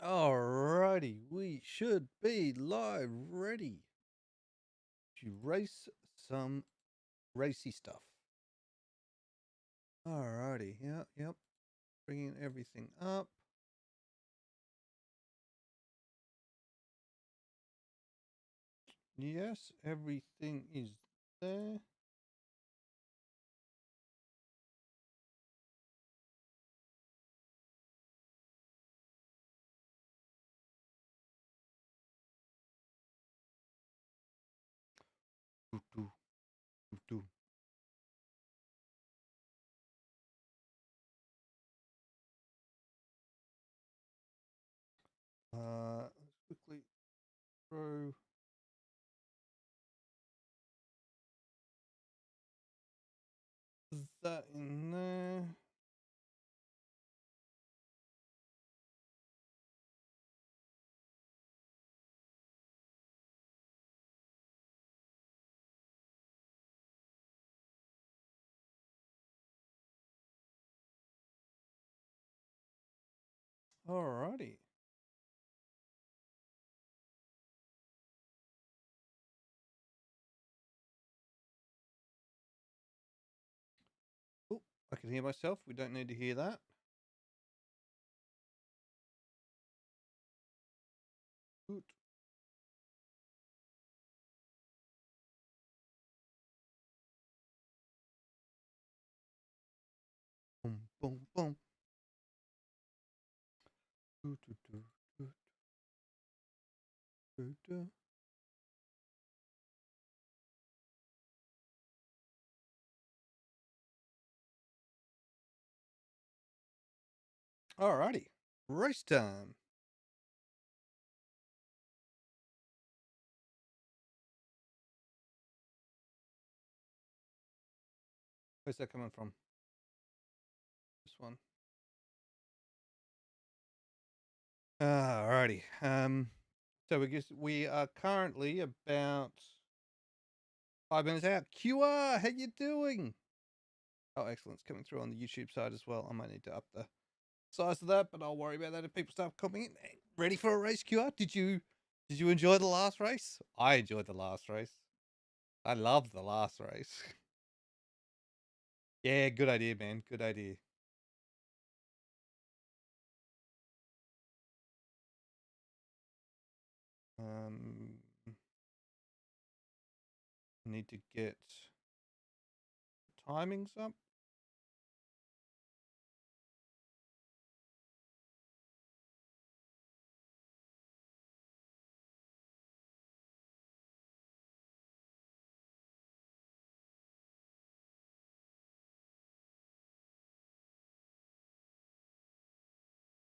Alrighty, we should be live ready to race some racy stuff. Alrighty, yep. Bringing everything up. Yes, everything is there. Doo, doo, doo, doo. Let's quickly throw that in there. Alrighty. Oh, I can hear myself. We don't need to hear that. Good. Boom, boom, boom. Doo, doo, doo, doo, doo, doo. Alrighty. Race time. Where's that coming from? This one. Alrighty. So we are currently about 5 minutes out. QR, how you doing? Oh, excellent. It's coming through on the YouTube side as well. I might need to up the size of that, but I'll worry about that if people start coming in. Hey, ready for a race, QR? Did you enjoy the last race? I enjoyed the last race. I love the last race. Yeah, good idea, man. Good idea. Um, need to get timings up.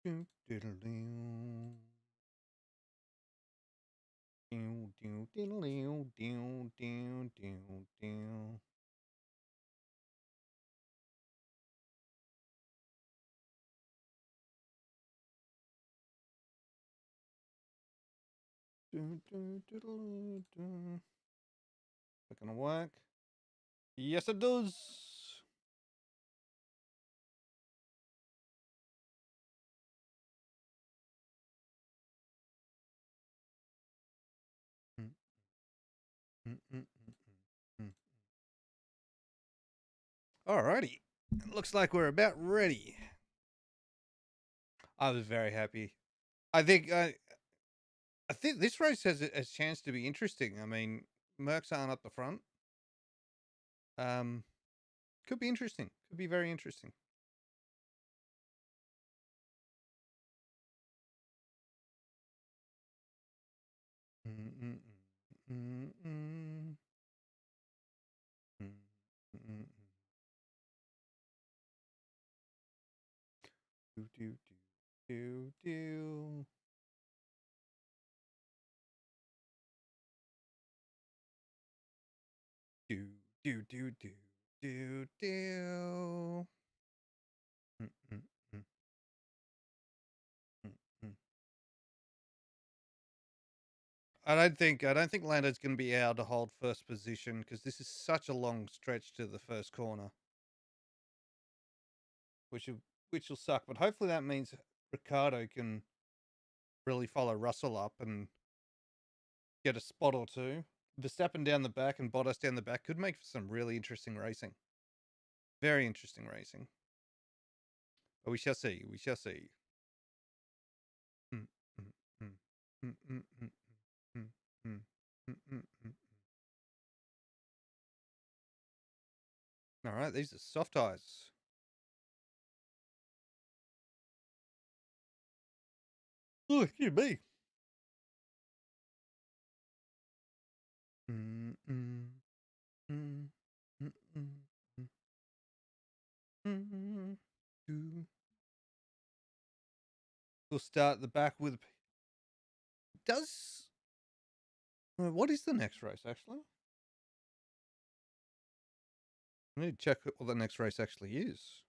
Doo, diddle, doo. Doo, doo, diddle, doo, doo, doo, doo, doo. Doo, doo, diddle, doo. Is that gonna work? Yes, it does. Mm, mm, mm, mm, mm, mm. Alrighty. Looks like we're about ready. I was very happy. I think I think this race has a chance to be interesting. I mean, Mercs aren't up the front. Um, could be interesting. Could be very interesting. Mm, mm, mm, mm, mm, mm, mm, mm. Do do do do do do do do do do do. Mm, mm, mm, mm, mm. I don't think Lando's going to be able to hold first position because this is such a long stretch to the first corner, which will which will suck. But hopefully that means Ricardo can really follow Russell up and get a spot or two. Verstappen down the back and Bottas down the back could make for some really interesting racing. Very interesting racing. But we shall see. We shall see. Mm, mm, mm, mm, mm, mm, mm, mm, mm, mm, mm. All right, these are soft eyes. Oh, excuse me. Mm, mm, mm, mm, mm, mm, mm, mm. We'll start at the back with. Does what is the next race actually? I need to check what the next race actually is.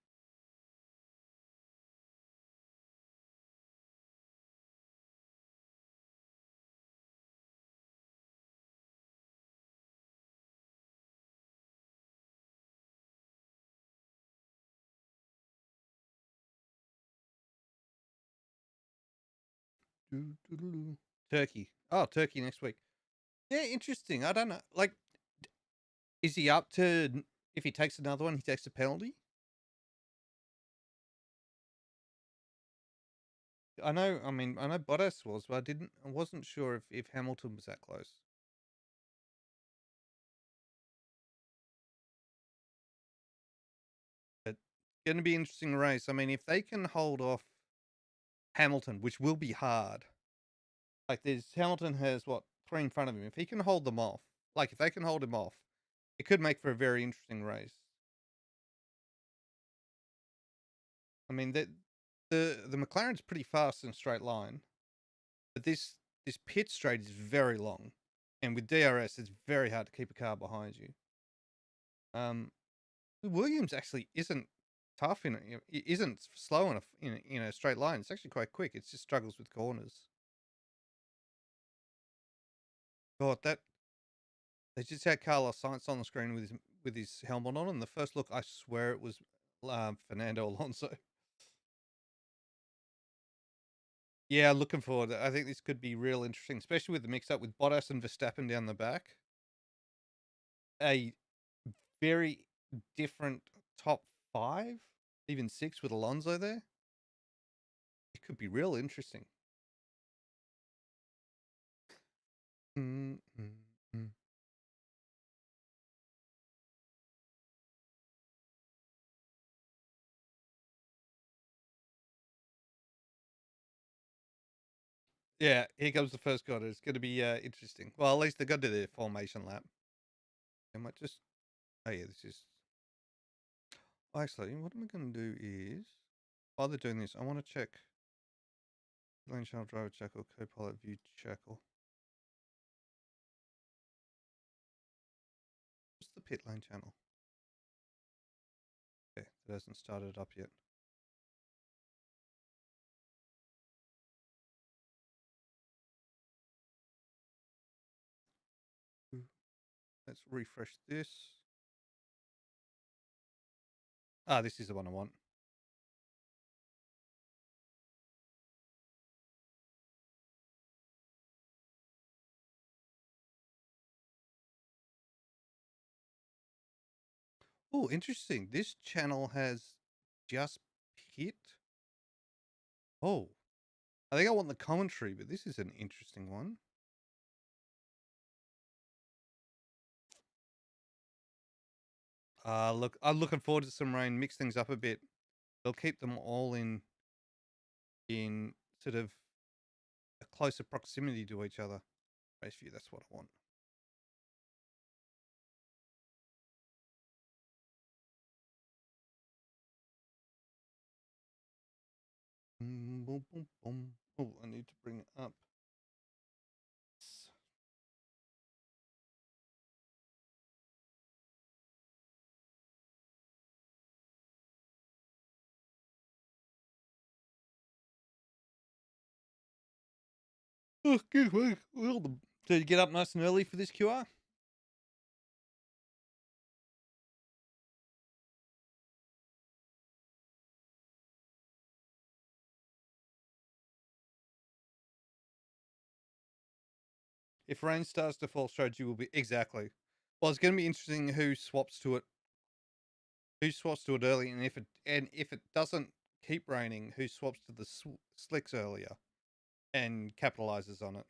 Turkey. Oh, Turkey next week. Yeah, interesting. I don't know. Like, is he up to if he takes another one, he takes a penalty? I know. I mean, I know Bottas was, but I wasn't sure if Hamilton was that close. But going to be an interesting race. I mean, if they can hold off Hamilton, which will be hard. Like, there's Hamilton has what three in front of him. If he can hold them off, like if they can hold him off, it could make for a very interesting race. I mean, the McLaren's pretty fast in a straight line, but this pit straight is very long, and with DRS, it's very hard to keep a car behind you. Williams actually isn't tough it isn't slow enough in a straight line. It's actually quite quick. It just struggles with corners. God, that they just had Carlos Sainz on the screen with his helmet on, and the first look, I swear it was Fernando Alonso. Yeah, looking forward. I think this could be real interesting, especially with the mix up with Bottas and Verstappen down the back. A very different top five, even six with Alonso there. It could be real interesting. Mm, mm, mm. Yeah, here comes the first corner. It's going to be interesting. Well, at least they got to their formation lap. I might just. Oh yeah, this is. Actually, what am I going to do is, while they're doing this, I want to check lane channel driver check or co-pilot view check or what's the pit lane channel? Okay, it hasn't started up yet. Let's refresh this. Ah, this is the one I want. Oh, interesting. This channel has just pit. Oh, I think I want the commentary, but this is an interesting one. Look, I'm looking forward to some rain. Mix things up a bit. They'll keep them all in sort of a closer proximity to each other. Race view. That's what I want. Boom, boom, boom, boom. Oh, I need to bring it up. Oh, excuse me. Well, did you get up nice and early for this QR? If rain starts, default strategy will be exactly. Well, it's going to be interesting who swaps to it early, and if it doesn't keep raining, who swaps to the slicks earlier and capitalizes on it.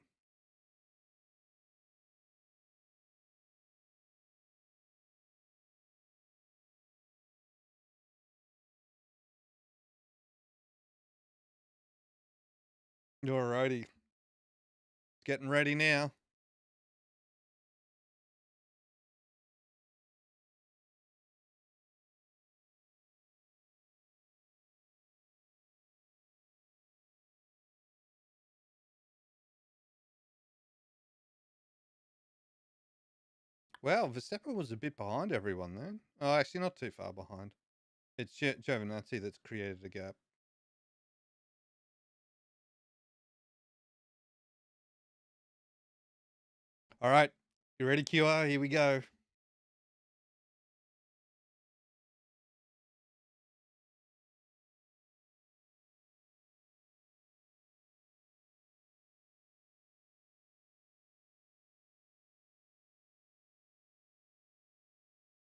Alrighty, getting ready now. Wow, Verstappen was a bit behind everyone then. Oh, actually, not too far behind. It's Giovinazzi that's created a gap. All right, you ready, QR? Here we go.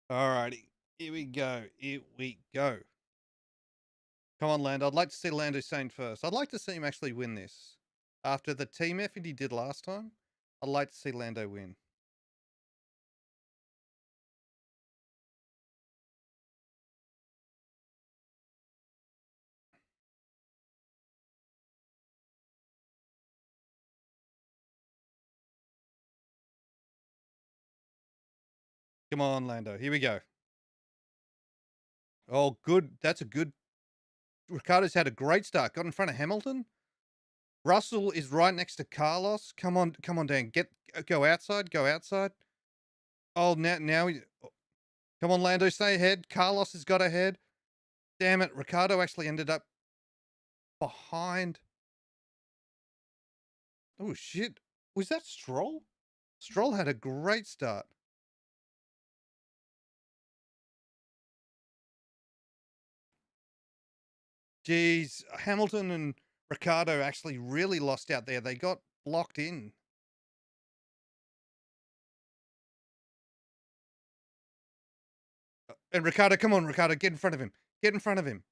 Alrighty, here we go. Here we go. Come on, Lando. I'd like to see Lando Saint first. I'd like to see him actually win this. After the team effort he did last time, I'd like to see Lando win. Come on, Lando. Here we go. Oh, good. That's a good. Ricardo's had a great start. Got in front of Hamilton. Russell is right next to Carlos. Come on, Dan. Go outside. Go outside. Oh, now he. Come on, Lando. Stay ahead. Carlos has got ahead. Damn it. Ricardo actually ended up behind. Oh shit. Was that Stroll? Stroll had a great start. Geez, Hamilton and Ricardo actually really lost out there. They got blocked in. And Ricardo, come on, Ricardo, get in front of him. Get in front of him.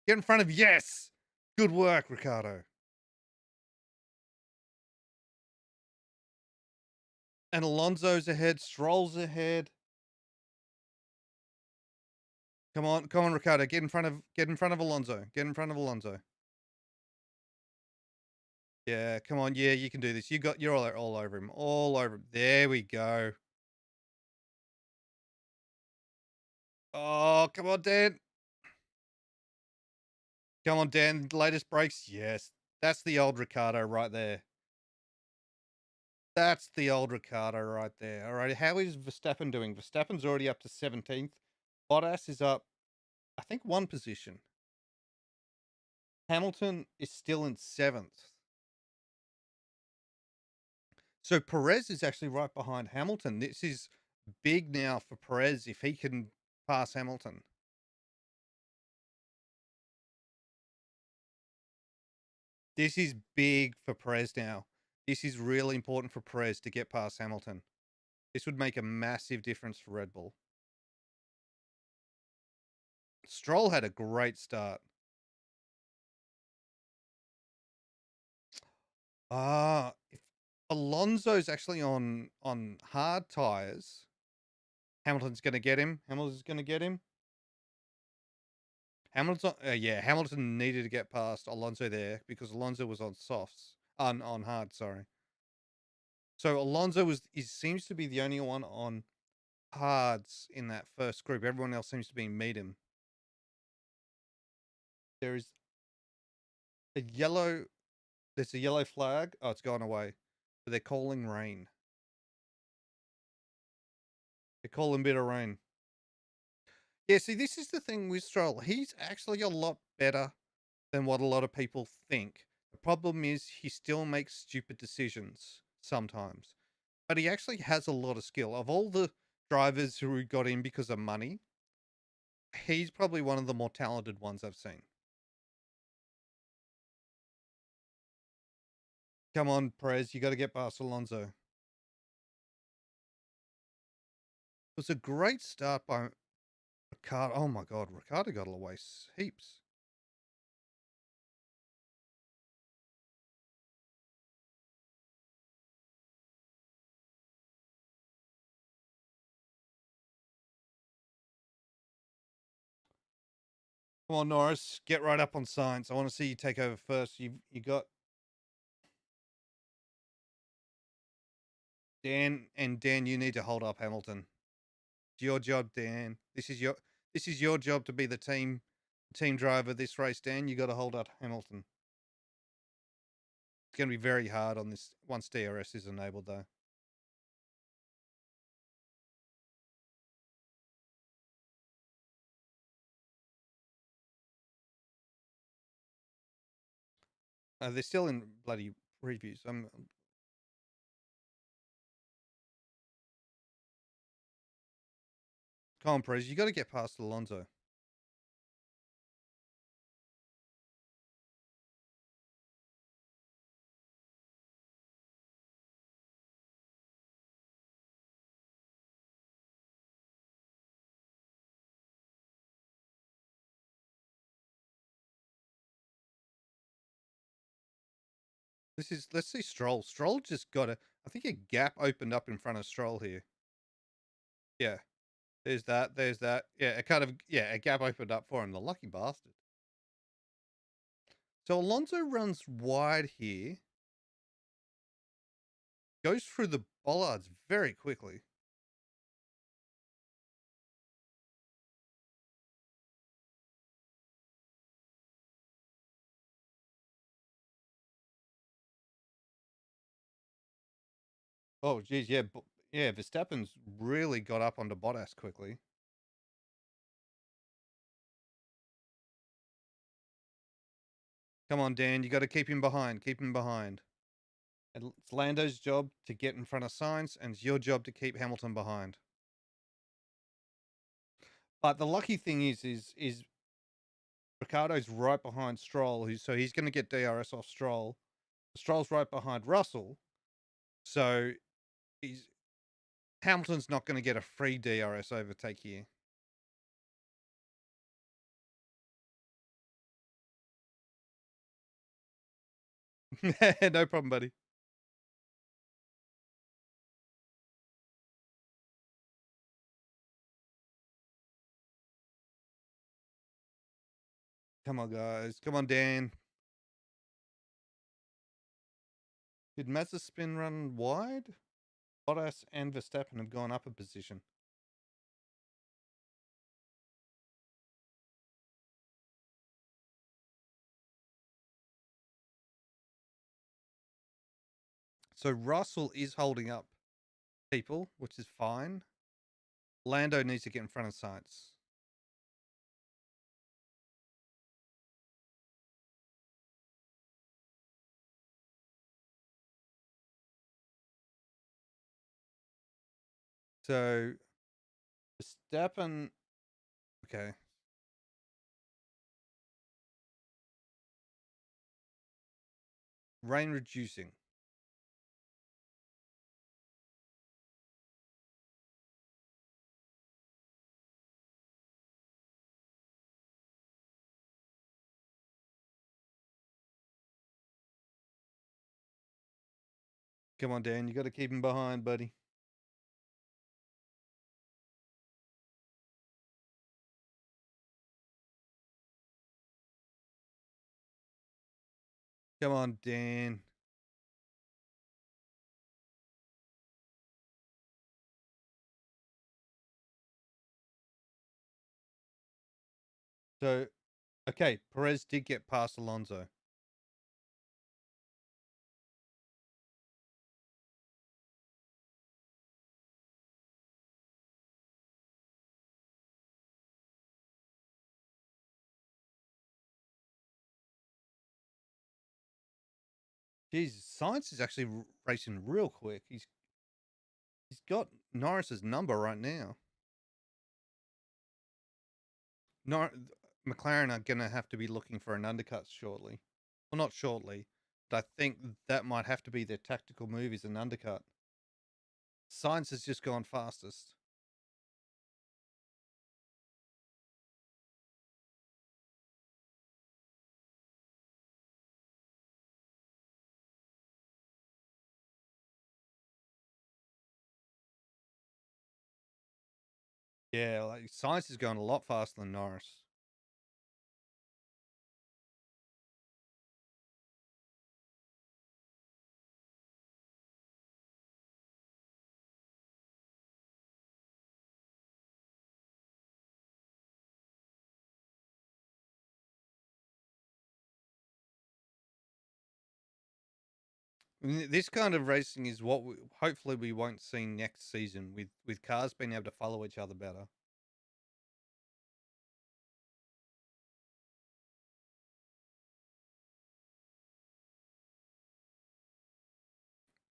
Get in front of yes. Good work, Ricardo. And Alonso's ahead. Stroll's ahead. Come on, Ricardo. Get in front of Alonso. Get in front of Alonso. Yeah, come on. Yeah, you can do this. You're all over him. All over him. There we go. Oh, come on, Dan. Come on, Dan. Latest breaks. Yes. That's the old Ricardo right there. That's the old Ricardo right there. All right. How is Verstappen doing? Verstappen's already up to 17th. Bottas is up, I think, one position. Hamilton is still in 7th. So Perez is actually right behind Hamilton. This is big now for Perez if he can pass Hamilton. This is big for Perez now. This is really important for Perez to get past Hamilton. This would make a massive difference for Red Bull. Stroll had a great start. If Alonso's actually on hard tires, Hamilton's going to get him. Hamilton's going to get him. Hamilton needed to get past Alonso there because Alonso was on softs, on hard. Sorry. So Alonso seems to be the only one on hards in that first group. Everyone else seems to be medium. There is a yellow. There's a yellow flag. Oh, it's gone away. But they're calling rain. They're calling bit of rain. Yeah, see, this is the thing with Stroll. He's actually a lot better than what a lot of people think. The problem is he still makes stupid decisions sometimes. But he actually has a lot of skill. Of all the drivers who got in because of money, he's probably one of the more talented ones I've seen. Come on, Perez, you got to get past Alonso. was a great start by Ricardo. Oh my God, Ricardo got away heaps. Come on, Norris, get right up on science. I want to see you take over first. You got Dan, and Dan, you need to hold up Hamilton. It's your job, Dan. This is your job to be the team driver this race, Dan. You got to hold up Hamilton. It's going to be very hard on this once DRS is enabled, though. They're still in bloody previews. Come on, Perez, you got to get past Alonso. Let's see Stroll. Stroll just got a. I think a gap opened up in front of Stroll here. Yeah, there's that. There's that. Yeah, a gap opened up for him. The lucky bastard. So Alonso runs wide here, goes through the bollards very quickly. Oh, geez, yeah, yeah. Verstappen's really got up onto Bottas quickly. Come on, Dan, you got to keep him behind. Keep him behind. It's Lando's job to get in front of Sainz, and it's your job to keep Hamilton behind. But the lucky thing is Ricardo's right behind Stroll, so he's going to get DRS off Stroll. Stroll's right behind Russell, so he's Hamilton's not going to get a free DRS overtake here. No problem, buddy. Come on, guys. Come on, Dan. Did Mazepin run wide? Bottas and Verstappen have gone up a position. So Russell is holding up people, which is fine. Lando needs to get in front of Sainz. So Verstappen, okay. Rain reducing. Come on, Dan. You got to keep him behind, buddy. Come on, Dan. So, okay, Perez did get past Alonso. Jesus, Science is actually racing real quick. He's got Norris's number right now. Nor- McLaren are going to have to be looking for an undercut shortly. Well, not shortly, but I think that might have to be their tactical move is an undercut. Science has just gone fastest. Yeah, like science is going a lot faster than Norris. This kind of racing is what hopefully we won't see next season with cars being able to follow each other better.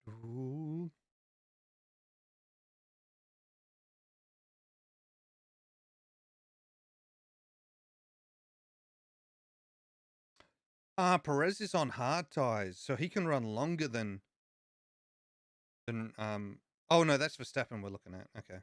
Ooh. Perez is on hard tires, so he can run longer than. Oh no, that's Verstappen we're looking at. Okay.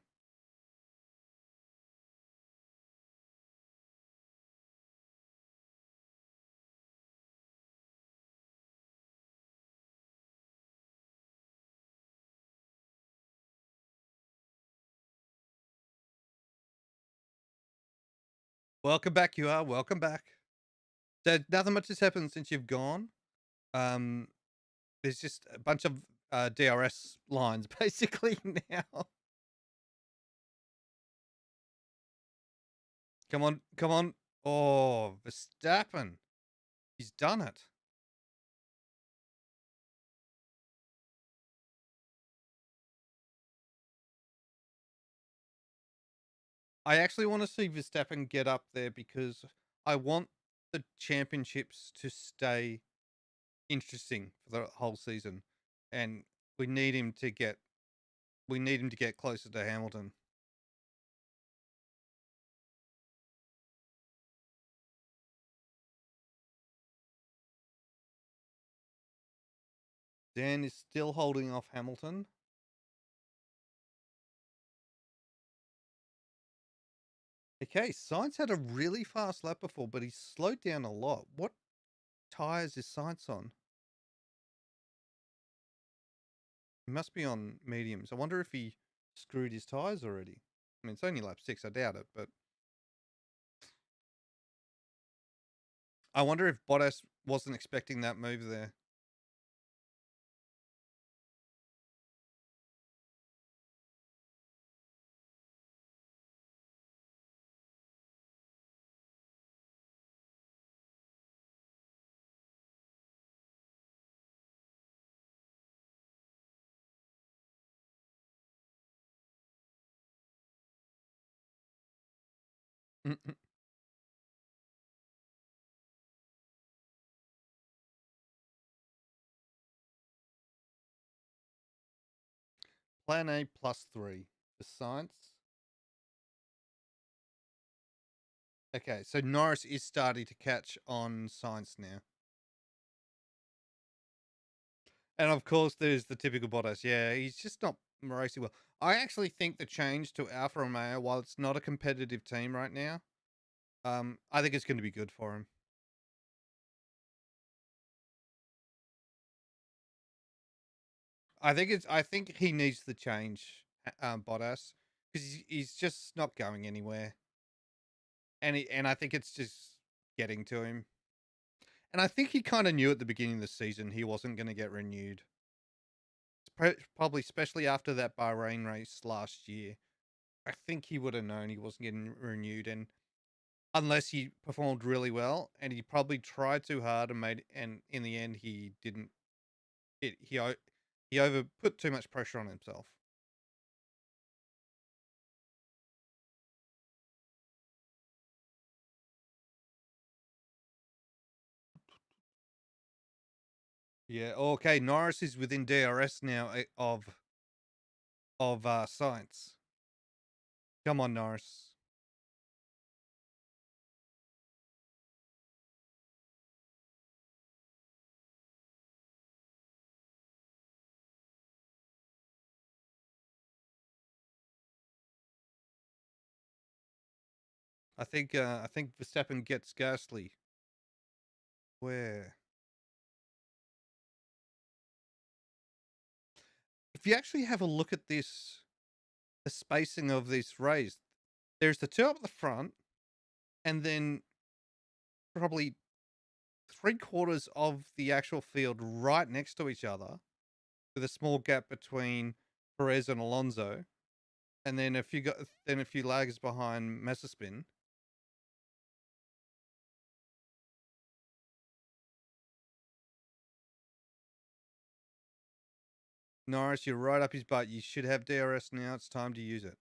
Welcome back, you are. Welcome back. So nothing much has happened since you've gone. Um, there's just a bunch of DRS lines basically now. Come on, come on. Oh, Verstappen. He's done it. I actually want to see Verstappen get up there because I want the championships to stay interesting for the whole season, and we need him to get we need him to get closer to Hamilton. Dan is still holding off Hamilton. Okay, Sainz had a really fast lap before, but he slowed down a lot. What tires is Sainz on? He must be on mediums. I wonder if he screwed his tires already. I mean, it's only lap 6. I doubt it, but I wonder if Bottas wasn't expecting that move there. Plan A +3 for Sainz. Okay, so Norris is starting to catch on Sainz now. And of course, there's the typical Bottas. Yeah, he's just not racing well. I actually think the change to Alfa Romeo, while it's not a competitive team right now, I think it's going to be good for him. I think he needs the change, Bottas, because he's just not going anywhere, and I think it's just getting to him. And I think he kind of knew at the beginning of the season he wasn't going to get renewed. Probably, especially after that Bahrain race last year. I think he would have known he wasn't getting renewed, and unless he performed really well, and he probably tried too hard and in the end he didn't. He over put too much pressure on himself. Yeah. Okay. Norris is within DRS now of Science. Come on, Norris. I think Verstappen gets Gasly. Where if you actually have a look at this, the spacing of this race, There's the two up the front, and then probably 3/4 of the actual field right next to each other, with a small gap between Perez and Alonso, and then a few lags behind Mazepin. Norris, you're right up his butt. You should have DRS now. It's time to use it.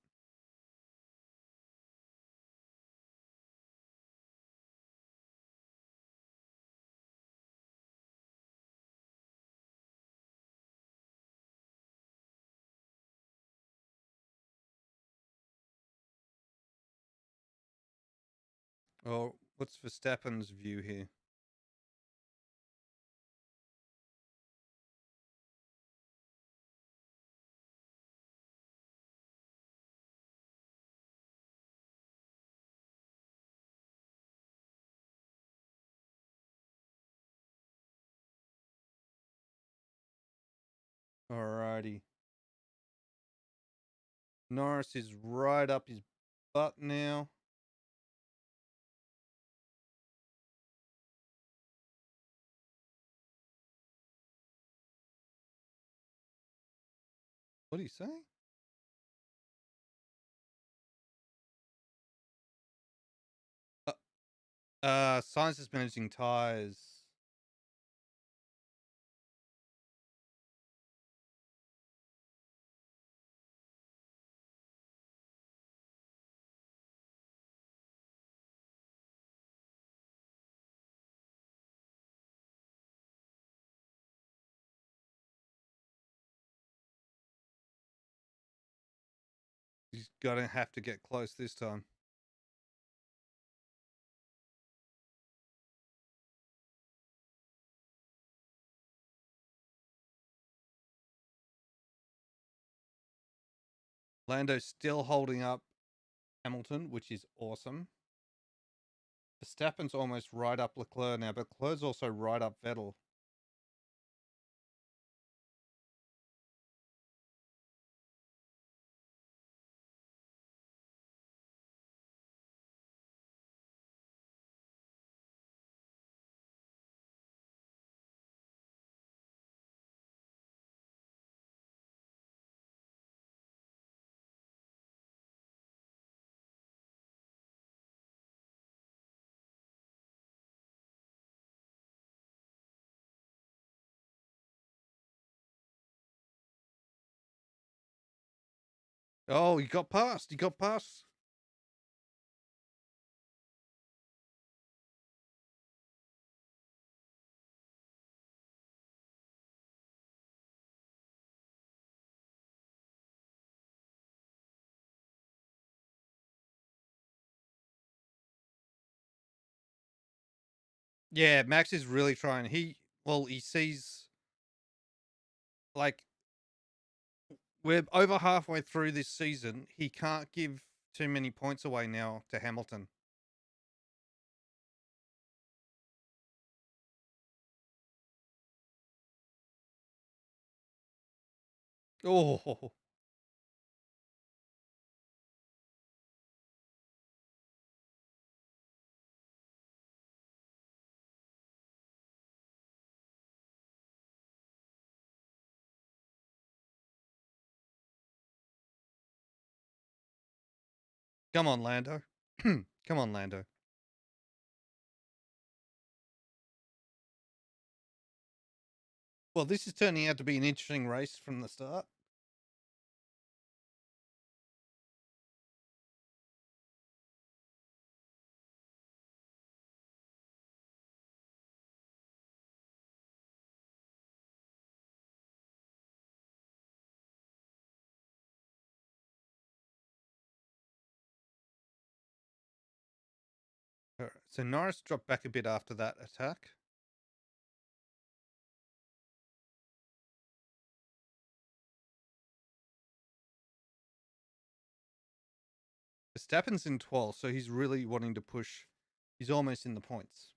Oh, what's Verstappen's view here? Alrighty. Norris is right up his butt now. What do you say? Science is managing tires. He's gonna have to get close this time. Lando's still holding up Hamilton, which is awesome. Verstappen's almost right up Leclerc now, but Leclerc's also right up Vettel. Oh, he got past. He got past. Yeah, Max is really trying. He sees, like, we're over halfway through this season. He can't give too many points away now to Hamilton. Oh, come on, Lando. Come on, Lando. Well, this is turning out to be an interesting race from the start. All right, so Norris dropped back a bit after that attack. Verstappen's in 12th, so he's really wanting to push. He's almost in the points.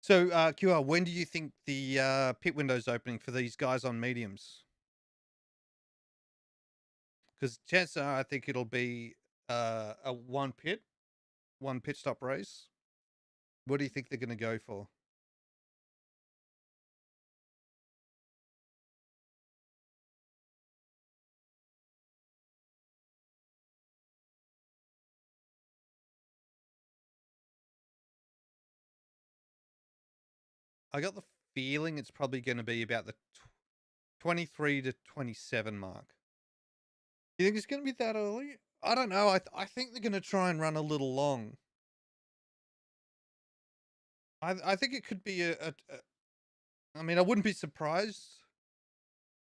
So, QR, when do you think the pit window's opening for these guys on mediums? Because chances are, I think it'll be a one pit stop race. What do you think they're going to go for? I got the feeling it's probably going to be about the 23 to 27 mark. You think it's going to be that early? I don't know. I think they're going to try and run a little long. I think it could be I mean, I wouldn't be surprised.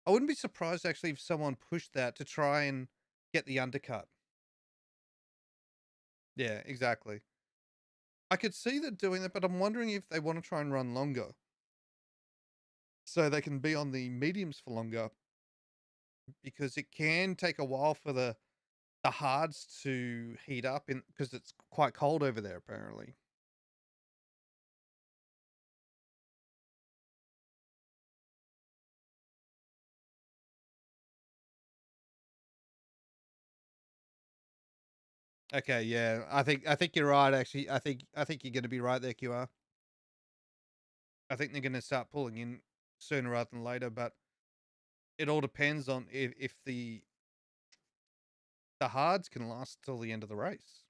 I wouldn't be surprised actually if someone pushed that to try and get the undercut. Yeah, exactly. I could see them doing that, but I'm wondering if they want to try and run longer so they can be on the mediums for longer because it can take a while for the hards to heat up in because it's quite cold over there apparently. Okay, yeah. I think you're right actually. I think you're going to be right there, QR. I think they're going to start pulling in sooner rather than later, but it all depends on if the hards can last till the end of the race.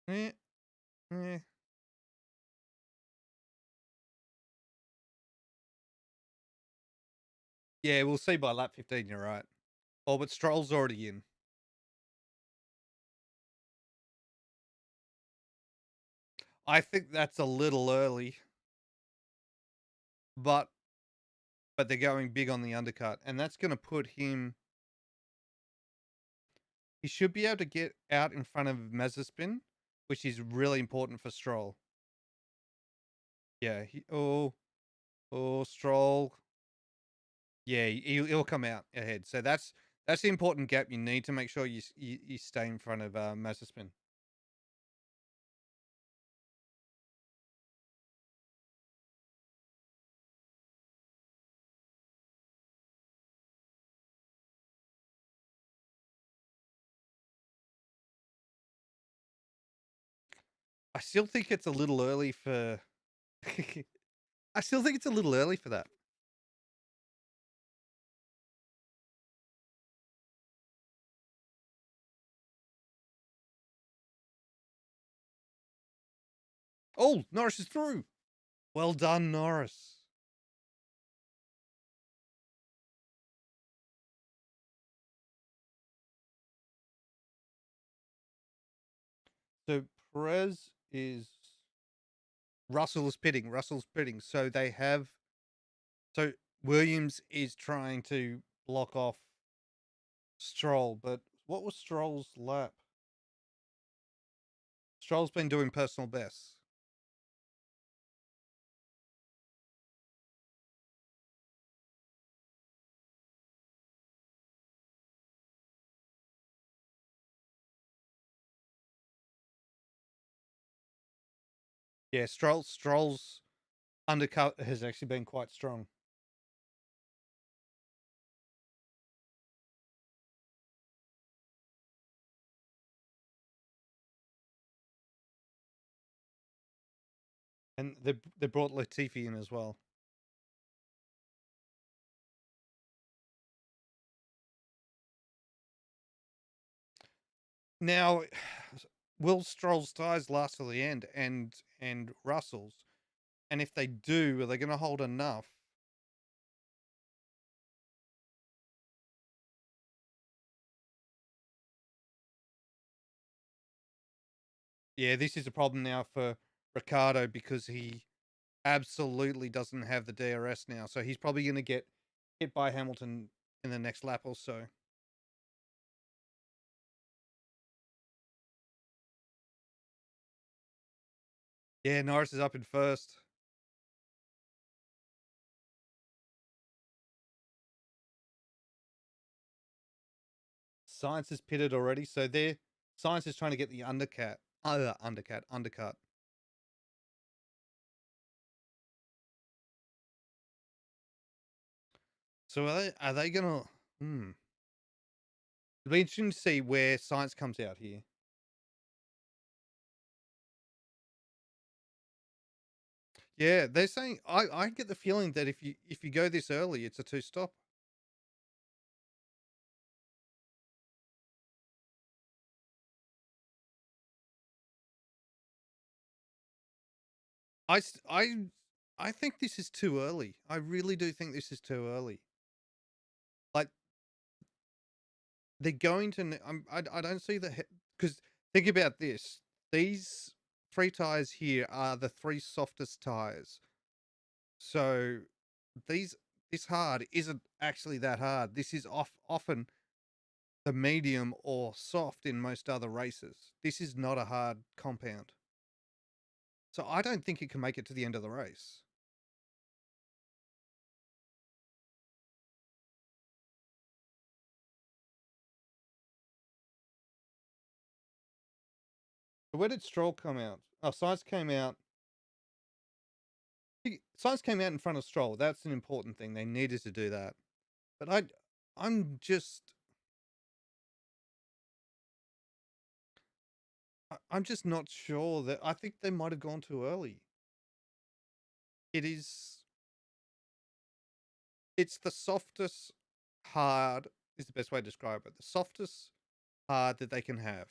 Eh, eh. Yeah, we'll see by lap 15, you're right. Oh, but Stroll's already in. I think that's a little early, but they're going big on the undercut, and that's going to put him. He should be able to get out in front of Mazepin, which is really important for Stroll. Yeah. Stroll. Yeah, he'll come out ahead. So that's the important gap you need to make sure you stay in front of Mazepin. I still think it's a little early for. I still think it's a little early for that. Oh, Norris is through. Well done, Norris. So Perez is Russell's pitting. Russell's pitting. So they have. So Williams is trying to block off Stroll, but what was Stroll's lap? Stroll's been doing personal bests. Yeah, Stroll's undercut has actually been quite strong. And they brought Latifi in as well. Now, will Stroll's tyres last to the end and Russell's? And if they do, are they going to hold enough? Yeah, this is a problem now for Ricardo because he absolutely doesn't have the DRS now. So he's probably going to get hit by Hamilton in the next lap or so. Yeah, Norris is up in first. Science is pitted already, so they're science is trying to get the undercut. So are they gonna? Hmm. It'll be interesting to see where science comes out here. Yeah, they're saying I get the feeling that if you go this early, it's a two stop. I s- I think this is too early. I really do think this is too early. Like they're going to. I don't see the because think about this. These three tires here are the three softest tires. So these this hard isn't actually that hard. This is often the medium or soft in most other races. This is not a hard compound. So I don't think it can make it to the end of the race. So where did Stroll come out? Oh, Science came out. Science came out in front of Stroll. That's an important thing. They needed to do that. But I'm just, I'm just not sure that. I think they might have gone too early. It is, it's the softest hard is the best way to describe it. The softest hard that they can have.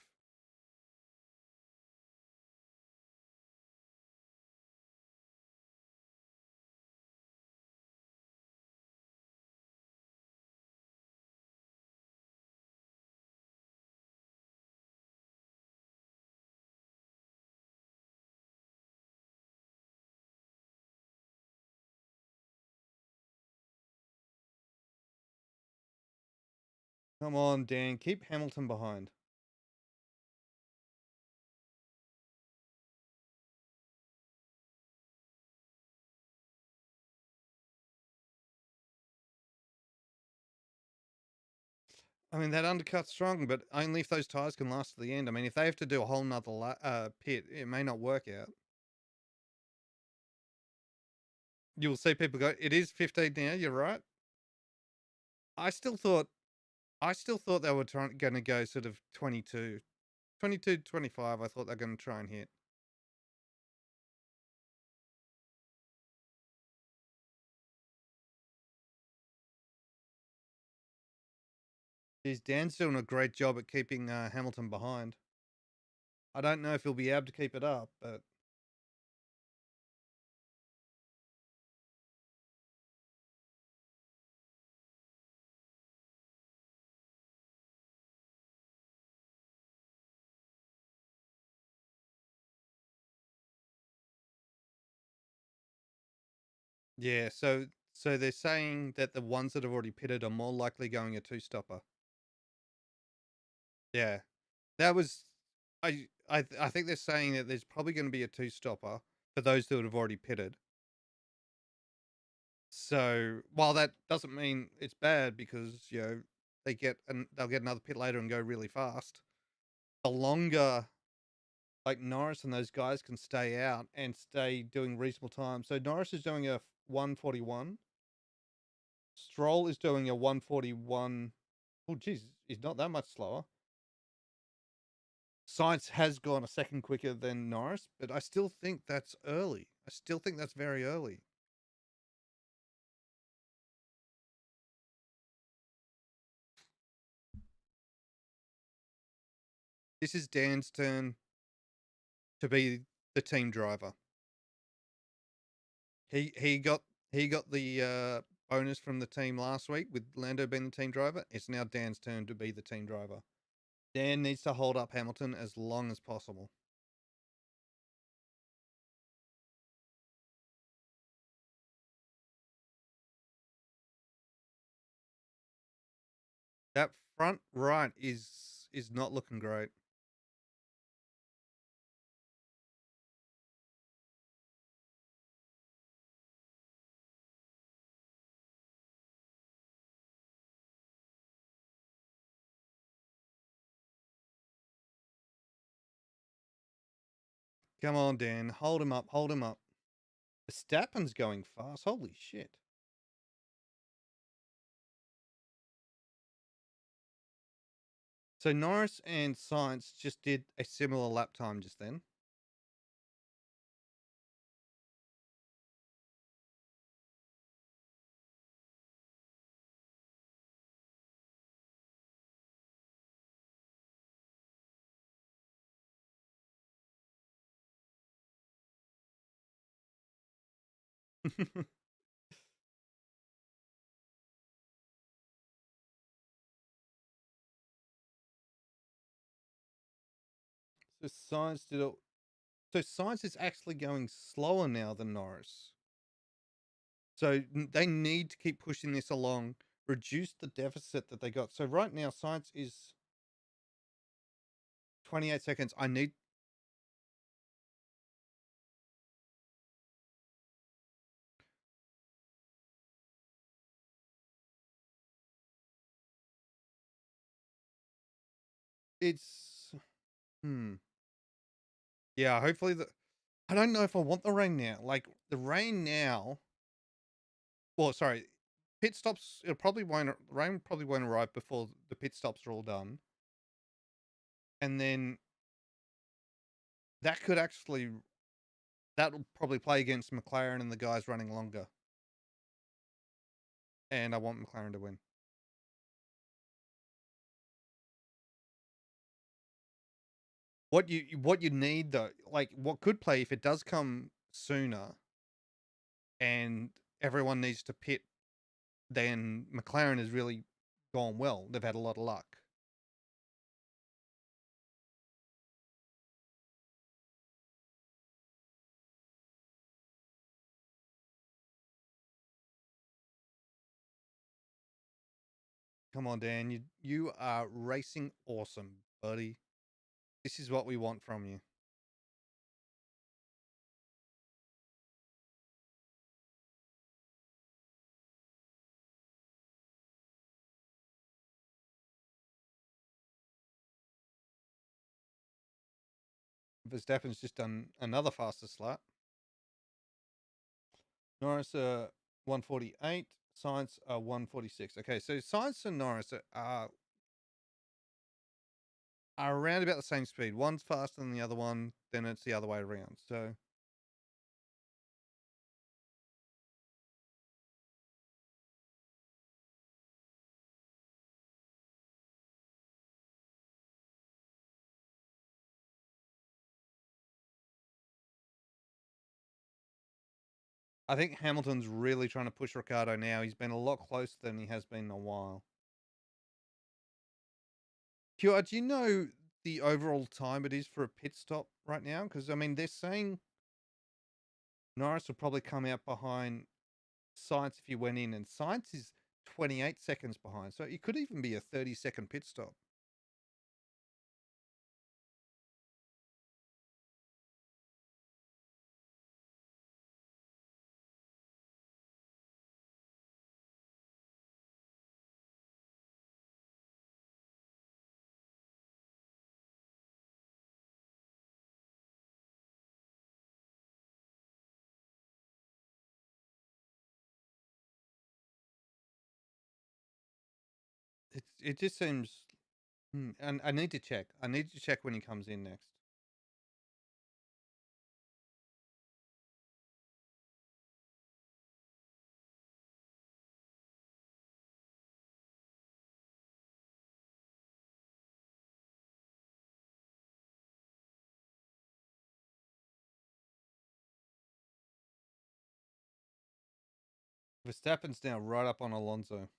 Come on, Dan, keep Hamilton behind. I mean, that undercut's strong, but only if those tires can last to the end. I mean, if they have to do a whole nother pit, it may not work out. You'll see people go, it is 15 now, you're right. I still thought I still thought they were going to go sort of 22, 22, 25. I thought they're going to try and hit. Geez, Dan's doing a great job at keeping Hamilton behind. I don't know if he'll be able to keep it up, but yeah. So they're saying that the ones that have already pitted are more likely going a two stopper. Yeah, that was I think they're saying that there's probably going to be a two stopper for those that have already pitted. So while that doesn't mean it's bad because they'll get another pit later and go really fast. The longer like Norris and those guys can stay out and stay doing reasonable time. So Norris is doing a 141. Stroll is doing a 141. Oh, geez, he's not that much slower. Science has gone a second quicker than Norris, but I still think that's early. I still think that's very early. This is Dan's turn to be the team driver. He got the bonus from the team last week with Lando being the team driver. It's now Dan's turn to be the team driver. Dan needs to hold up Hamilton as long as possible. That front right is not looking great. Come on, Dan. Hold him up. Hold him up. Verstappen's going fast. Holy shit. So Norris and Science just did a similar lap time just then. So Science did it. So Science is actually going slower now than Norris. So they need to keep pushing this along, reduce the deficit that they got. So right now, Science is 28 seconds. I need. It's. Hmm. Yeah, hopefully the. I don't know if I want the rain now. Like the rain now. Well, sorry, pit stops. It probably won't. Rain probably won't arrive before the pit stops are all done, and then that could actually. That'll probably play against McLaren and the guys running longer. And I want McLaren to win. What you need though, like what could play if it does come sooner, and everyone needs to pit, then McLaren has really gone well. They've had a lot of luck. Come on, Dan, you are racing awesome, buddy. This is what we want from you. Verstappen's just done another fastest lap. Norris 148, Science 146. Okay, so Science and Norris are around about the same speed. One's faster than the other one, then it's the other way around. So I think Hamilton's really trying to push Ricardo now. He's been a lot closer than he has been in a while. QR, do you know the overall time it is for a pit stop right now? Because I mean, they're saying Norris will probably come out behind Science if he went in, and Science is 28 seconds behind. So it could even be a 30-second pit stop. It just seems. And I need to check. I need to check when he comes in next. Verstappen's now right up on Alonso.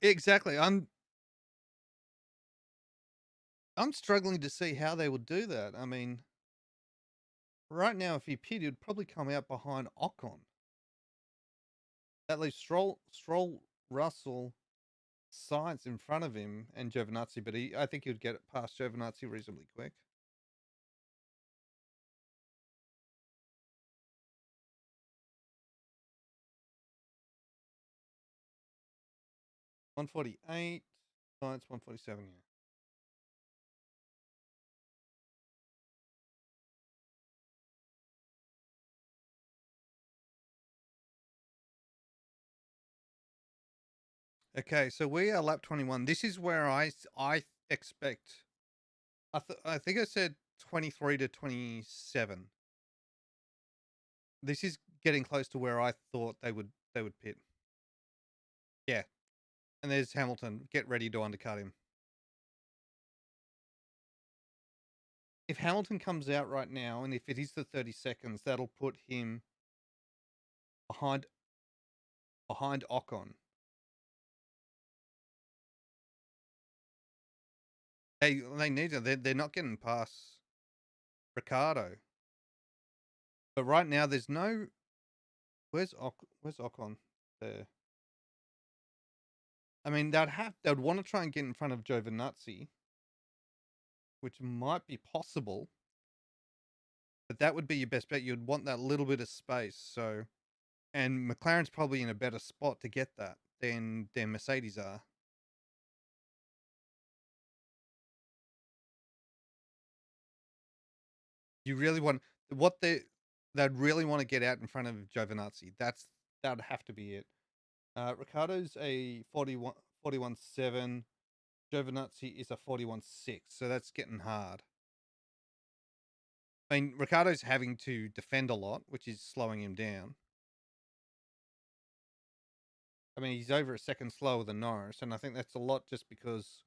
Exactly. I'm struggling to see how they would do that. I mean, right now, if he pitted, he'd probably come out behind Ocon. That leaves Stroll, Russell, Science in front of him, and Giovinazzi. But I think he'd get it past Giovinazzi reasonably quick. 148. Oh, it's 147, yeah. Okay, so we are lap 21. This is where I expect. I think I said 23 to 27. This is getting close to where I thought they would pit. Yeah, and there's Hamilton. Get ready to undercut him. If Hamilton comes out right now, and if it is the 30 seconds, that'll put him behind Ocon. They need to. They're not getting past Ricardo. But right now, there's no. Where's Ocon? There. I mean, they'd want to try and get in front of Giovinazzi, which might be possible, but that would be your best bet. You'd want that little bit of space. So, and McLaren's probably in a better spot to get that than Mercedes are. You really want what they'd really want to get out in front of Giovinazzi. That'd have to be it. Ricardo's a 41.7. Giovinazzi is a 41.6. So that's getting hard. I mean, Ricardo's having to defend a lot, which is slowing him down. I mean, he's over a second slower than Norris, and I think that's a lot just because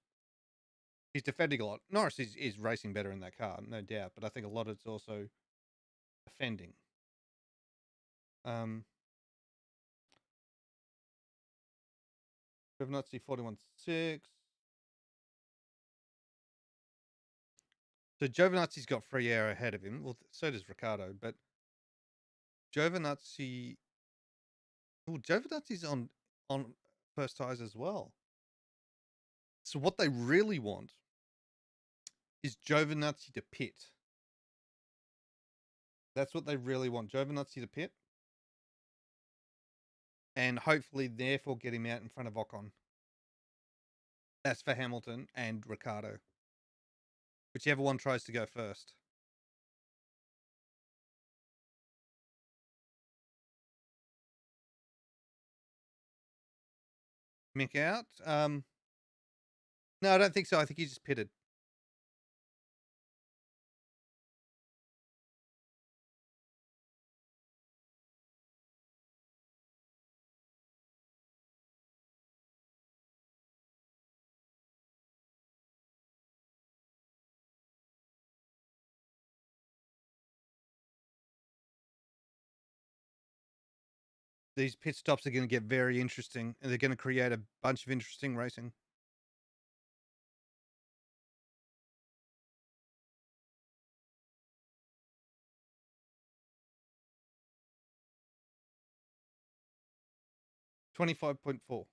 he's defending a lot. Norris is racing better in that car, no doubt, but I think a lot of it's also defending. Giovinazzi 41.6. So Giovinazzi's got free air ahead of him. Well, so does Ricciardo, but Giovinazzi. Oh, Giovinazzi's on first tires as well. So what they really want is Giovinazzi to pit. That's what they really want. Giovinazzi to pit. And hopefully, therefore, get him out in front of Ocon. That's for Hamilton and Ricciardo. Whichever one tries to go first. Mick out? No, I don't think so. I think he just pitted. These pit stops are going to get very interesting, and they're going to create a bunch of interesting racing. $25.4.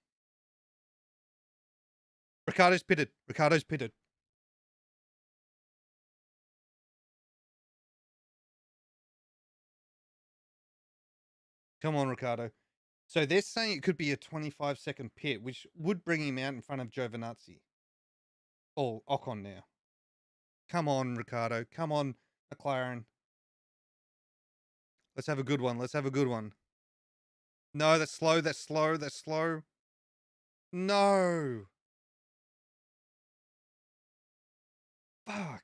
Ricardo's pitted. Ricardo's pitted. Come on, Ricardo. So they're saying it could be a 25-second pit, which would bring him out in front of Giovinazzi. Or Ocon now. Come on, Ricardo. Come on, McLaren. Let's have a good one. Let's have a good one. No, that's slow. That's slow. That's slow. No. Fuck.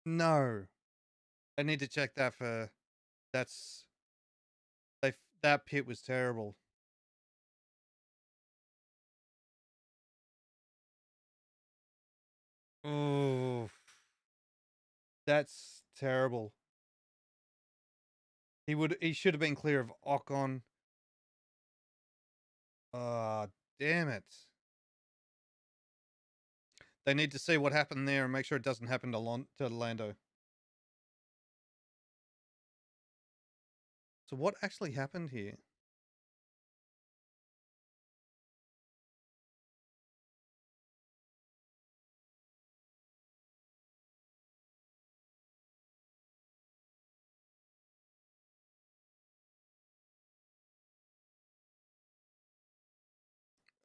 No. I need to check that for. That's. They, that pit was terrible. Oh. That's terrible. He should have been clear of Ocon. Ah, damn it. They need to see what happened there and make sure it doesn't happen to Lando. So what actually happened here?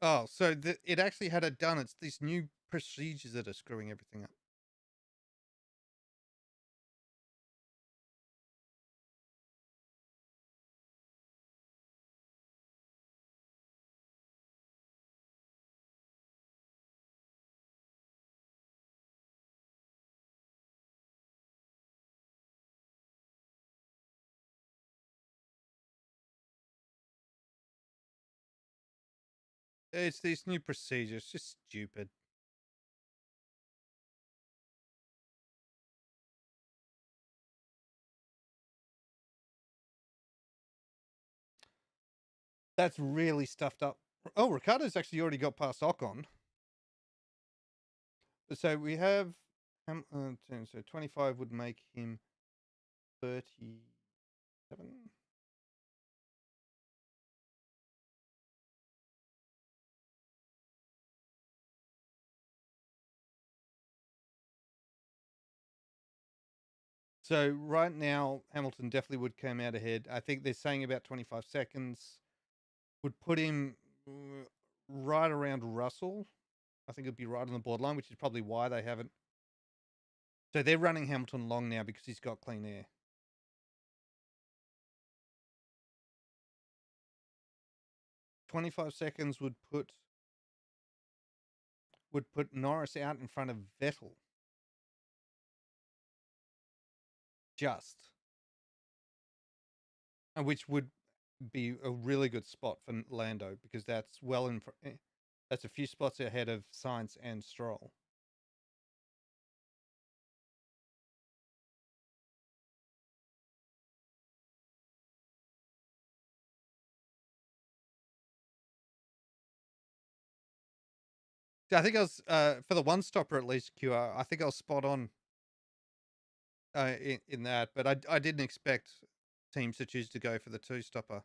Oh, so it actually had it done. It's these new procedures that are screwing everything up. It's these new procedures. Just stupid. That's really stuffed up. Oh, Ricardo's actually already got past Ocon. So we have, so 25 would make him 37. So right now, Hamilton definitely would come out ahead. I think they're saying about 25 seconds would put him right around Russell. I think it'd be right on the borderline, which is probably why they haven't. So they're running Hamilton long now because he's got clean air. 25 seconds would put Norris out in front of Vettel. Just. Which would be a really good spot for Lando because that's well in that's a few spots ahead of Sainz and Stroll. I think I was for the one stopper at least, QR. I think I was spot on in that, but I didn't expect teams to choose to go for the two stopper.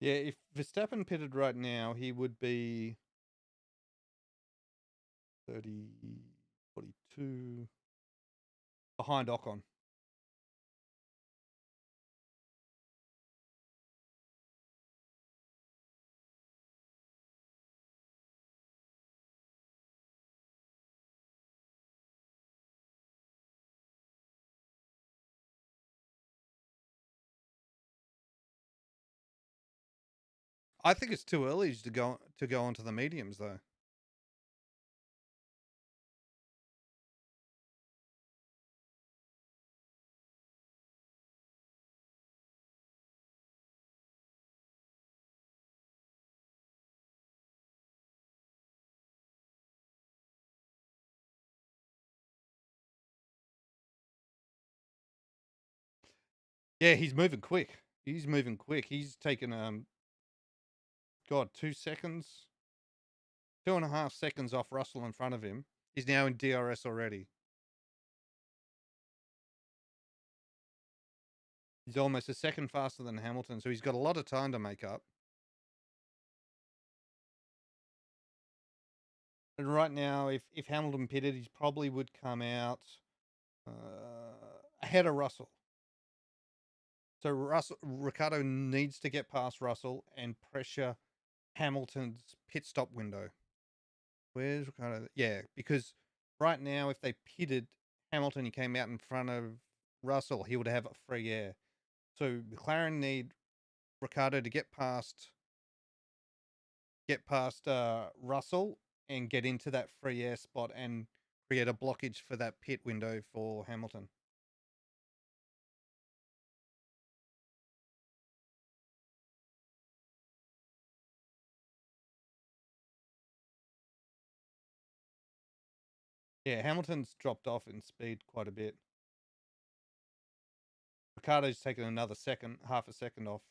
Yeah, if Verstappen pitted right now, he would be 30, 42 behind Ocon. I think it's too early to go onto the mediums though. Yeah, he's moving quick. He's moving quick. He's taken God, 2 seconds, 2.5 seconds off Russell in front of him. He's now in DRS already. He's almost a second faster than Hamilton, so he's got a lot of time to make up. And right now, if Hamilton pitted, he probably would come out ahead of Russell. So Ricardo needs to get past Russell and pressure Hamilton's pit stop window. Where's Ricardo? Yeah, because right now, if they pitted Hamilton, he came out in front of Russell, he would have a free air. So McLaren need Ricardo to get past Russell and get into that free air spot and create a blockage for that pit window for Hamilton. Yeah, Hamilton's dropped off in speed quite a bit. Ricardo's taken another second, half a second off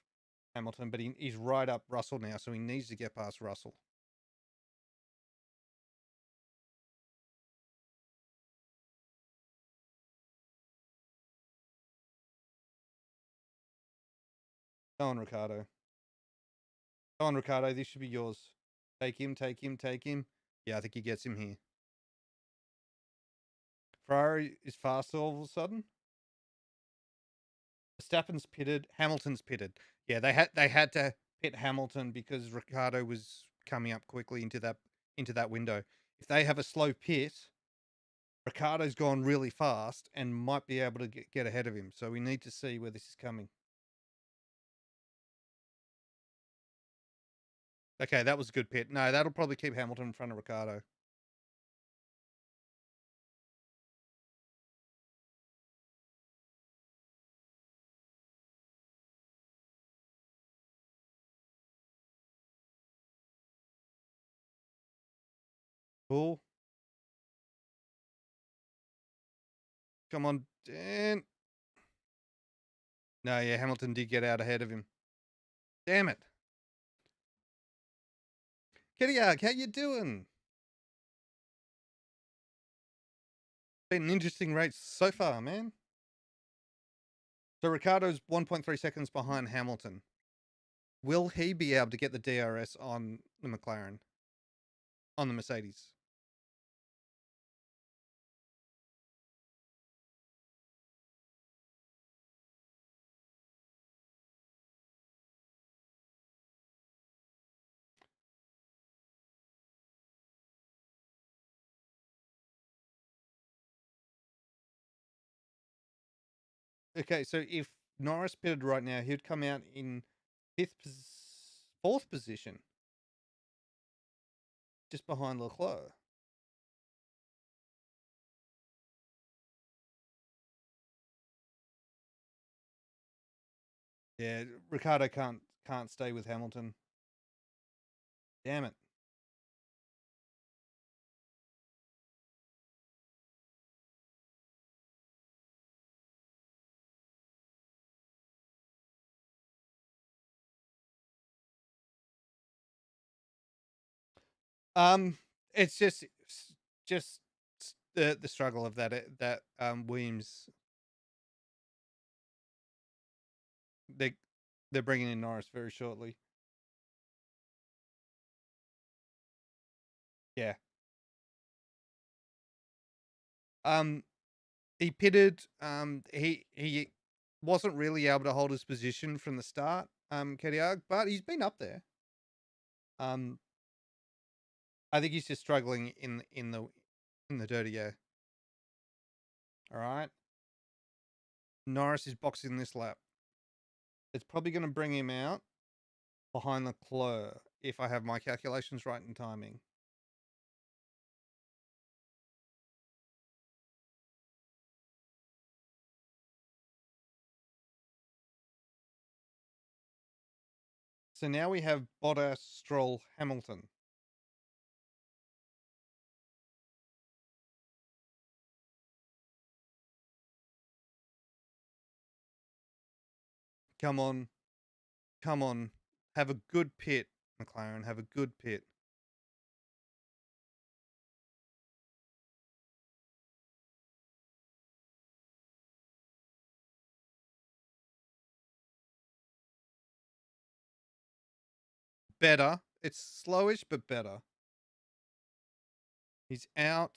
Hamilton, but he's right up Russell now, so he needs to get past Russell. Go on, Ricardo. Come on, Ricardo. This should be yours. Take him, take him, take him. Yeah, I think he gets him here. Ferrari is faster all of a sudden. Verstappen's pitted. Hamilton's pitted. Yeah, they had to pit Hamilton because Ricardo was coming up quickly into that window. If they have a slow pit, Ricardo's gone really fast and might be able to get ahead of him. So we need to see where this is coming. Okay, that was a good pit. No, that'll probably keep Hamilton in front of Ricardo. Cool. Come on, Dan. No, yeah, Hamilton did get out ahead of him. Damn it. Kittyark, how you doing? Been an interesting race so far, man. So Ricardo's 1.3 seconds behind Hamilton. Will he be able to get the DRS on the McLaren? On the Mercedes? Okay, so if Norris pitted right now, he'd come out in fourth position, just behind Leclerc. Yeah, Ricardo can't stay with Hamilton. Damn it. Um, it's just the struggle of that Williams. They they're bringing in Norris very shortly. Yeah. Um, he pitted. He wasn't really able to hold his position from the start. Kediag, but he's been up there. Um, I think he's just struggling in the dirty air. All right. Norris is boxing this lap. It's probably going to bring him out behind Leclerc if I have my calculations right in timing. So now we have Bottas, Stroll, Hamilton. Come on. Come on. Have a good pit, McLaren. Have a good pit. Better. It's slowish, but better. He's out.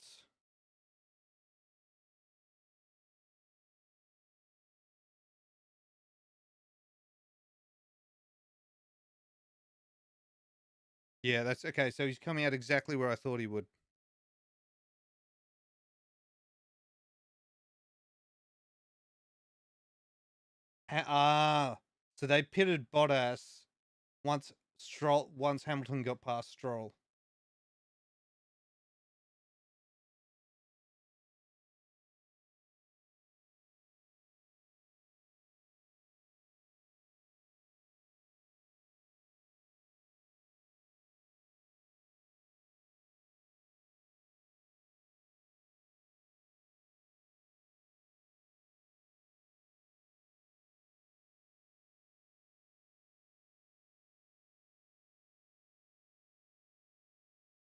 Yeah, that's okay. So he's coming out exactly where I thought he would. So they pitted Bottas once Hamilton got past Stroll.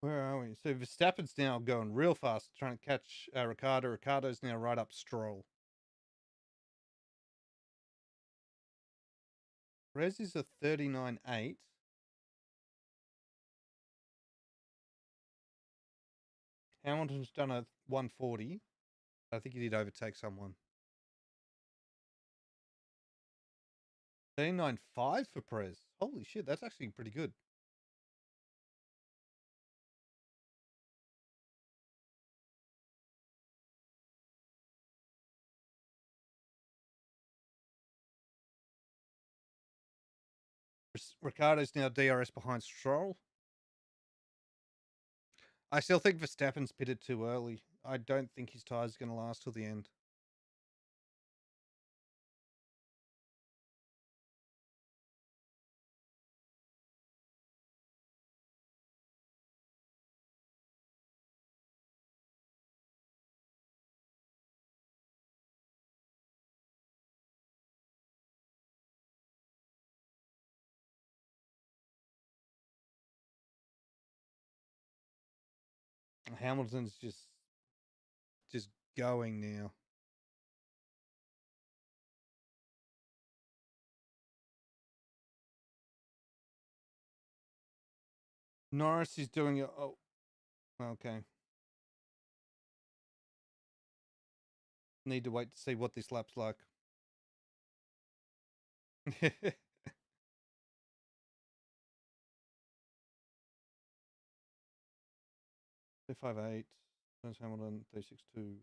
Where are we? So Verstappen's now going real fast, trying to catch Ricardo. Ricardo's now right up Stroll. Rez is a 39.8. Hamilton's done a 140. I think he did overtake someone. 39.5 for Perez. Holy shit, that's actually pretty good. Ricardo's now DRS behind Stroll. I still think Verstappen's pitted too early. I don't think his tyres are going to last till the end. Hamilton's just going now. Norris is doing it. Oh, okay. Need to wait to see what this lap's like. 258. That's Hamilton. 362.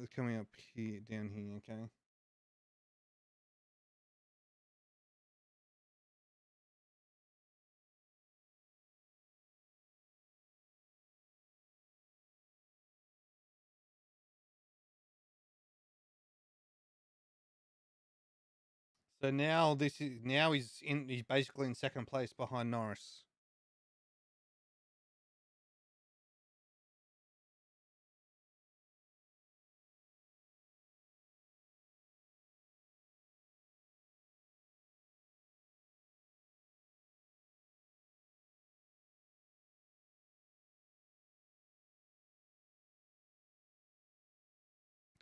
It's coming up here, down here. Okay. So now he's basically in second place behind Norris.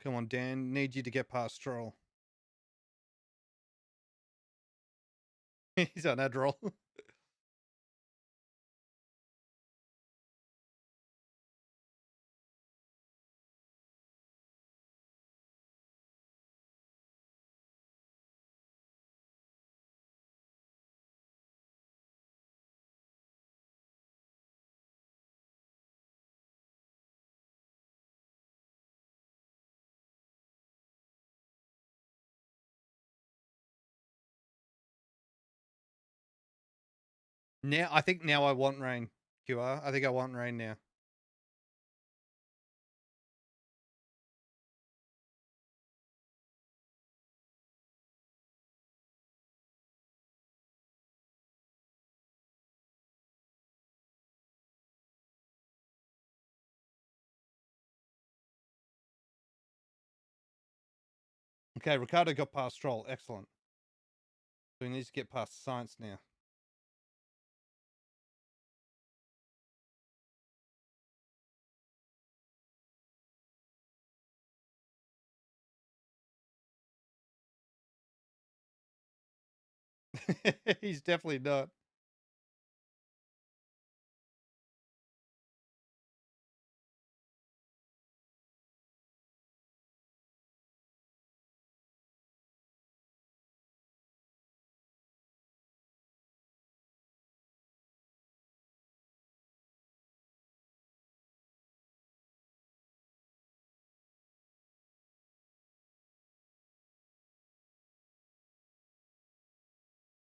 Come on, Dan. Need you to get past Stroll. He's on Adderall. I think now I want rain. QR. I think I want rain now. Okay, Ricardo got past Stroll. Excellent. So he needs to get past Science now. He's definitely not.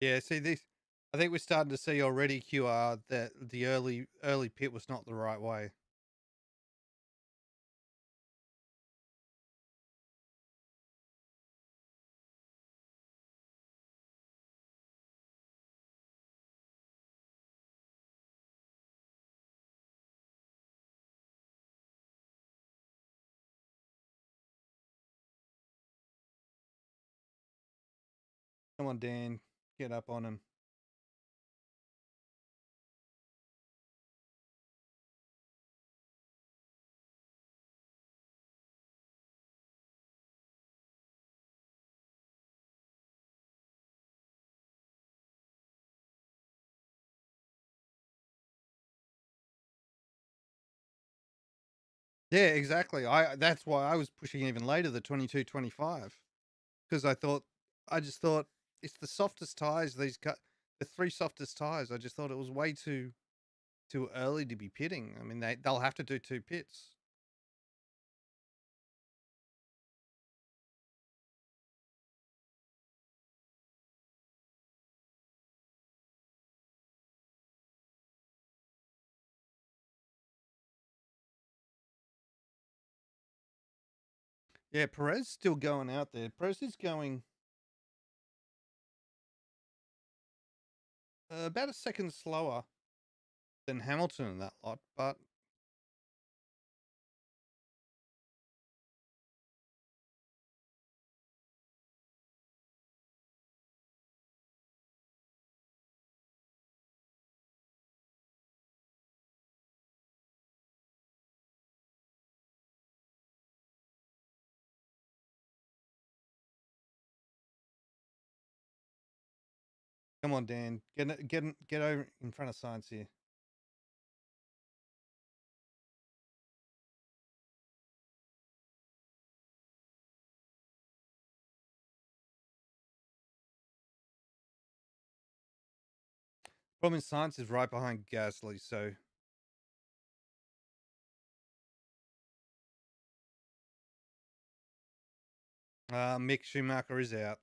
Yeah, see this. I think we're starting to see already, QR, that the early pit was not the right way. Come on, Dan, get up on him. Yeah, exactly. That's why I was pushing even later, the 22-25, because I just thought it's the softest tires. The three softest tires. I just thought it was way too early to be pitting. I mean, they'll have to do two pits. Yeah, Perez still going out there. Perez is going about a second slower than Hamilton in that lot, but come on, Dan, get over in front of science here. Problem is, science is right behind Gasly, so Mick Schumacher is out.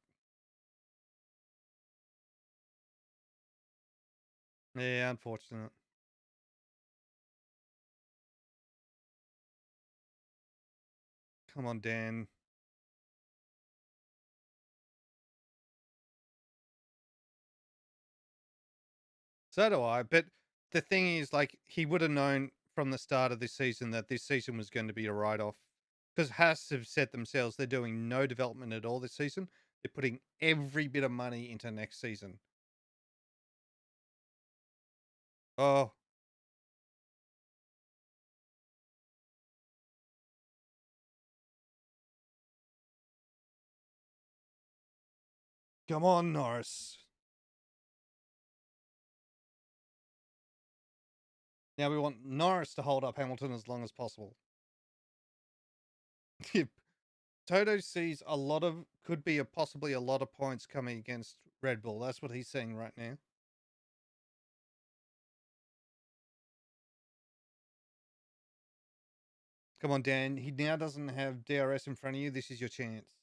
Yeah, unfortunate. Come on, Dan. So do I. But the thing is, like, he would have known from the start of this season that this season was going to be a write off. Because Haas have said themselves they're doing no development at all this season. They're putting every bit of money into next season. Oh, come on, Norris. Now we want Norris to hold up Hamilton as long as possible. Toto sees a lot of, could be possibly a lot of points coming against Red Bull. That's what he's saying right now. Come on, Dan. He now doesn't have DRS in front of you. This is your chance.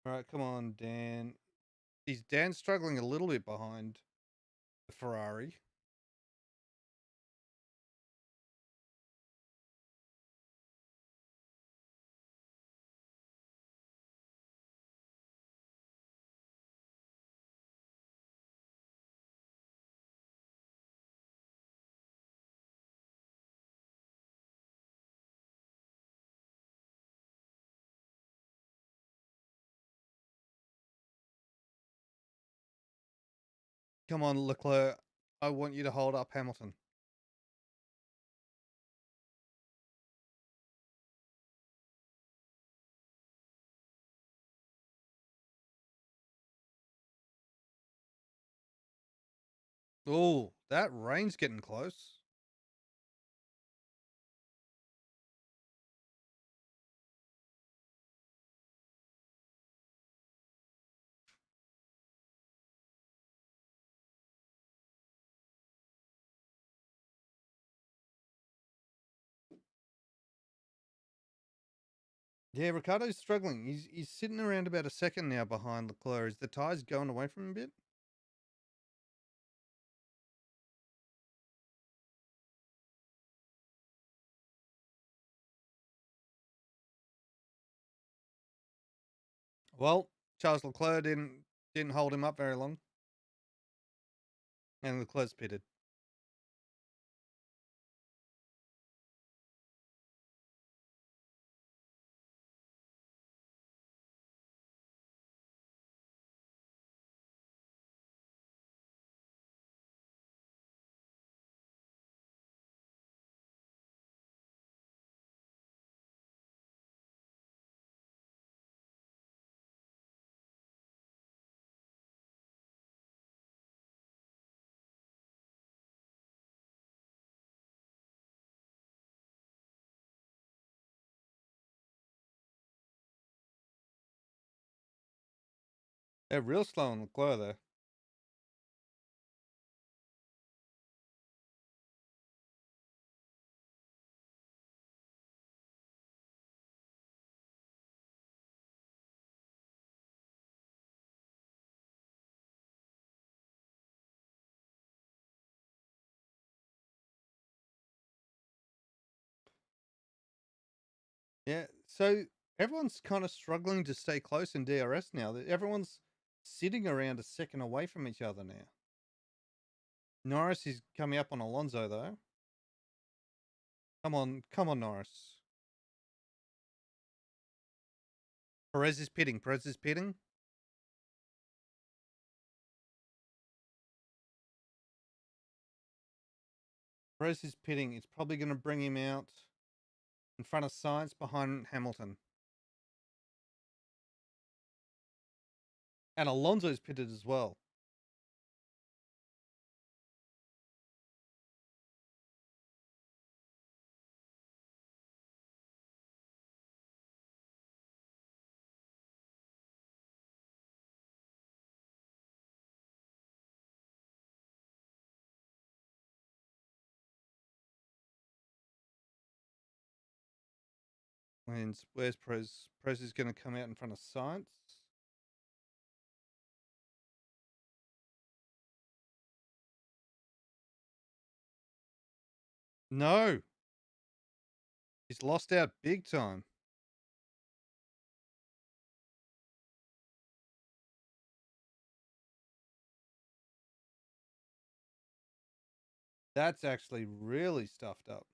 All right, come on, Dan. Is Dan struggling a little bit behind the Ferrari? Come on, Leclerc. I want you to hold up Hamilton. Oh, that rain's getting close. Yeah, Ricardo's struggling. He's sitting around about a second now behind Leclerc. Is the tyres going away from him a bit? Well, Charles Leclerc didn't hold him up very long. And Leclerc's pitted. They're real slow on Leclerc, though. Yeah, so everyone's kind of struggling to stay close in DRS now. Everyone's sitting around a second away from each other now. Norris is coming up on Alonso, though. Come on, Norris. Perez is pitting. Perez is pitting. Perez is pitting. It's probably going to bring him out in front of Sainz behind Hamilton. And Alonso's pitted as well. And where's Perez? Perez is going to come out in front of Sainz. No, he's lost out big time. That's actually really stuffed up.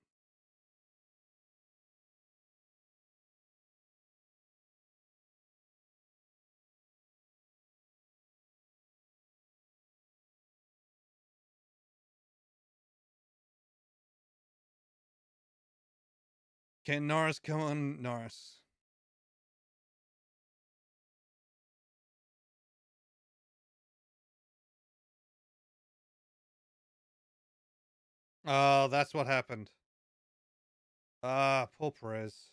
Can Norris come on, Norris? Oh, that's what happened. Ah, poor Perez.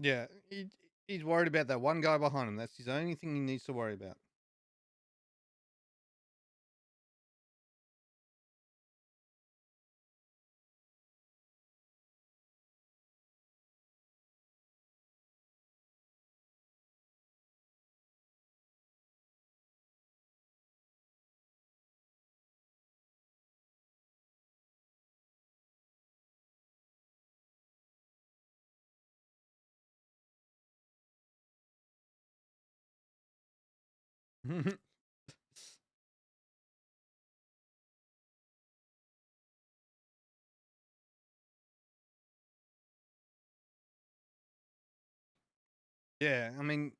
Yeah, he's worried about that one guy behind him. That's his only thing he needs to worry about. Yeah, I mean,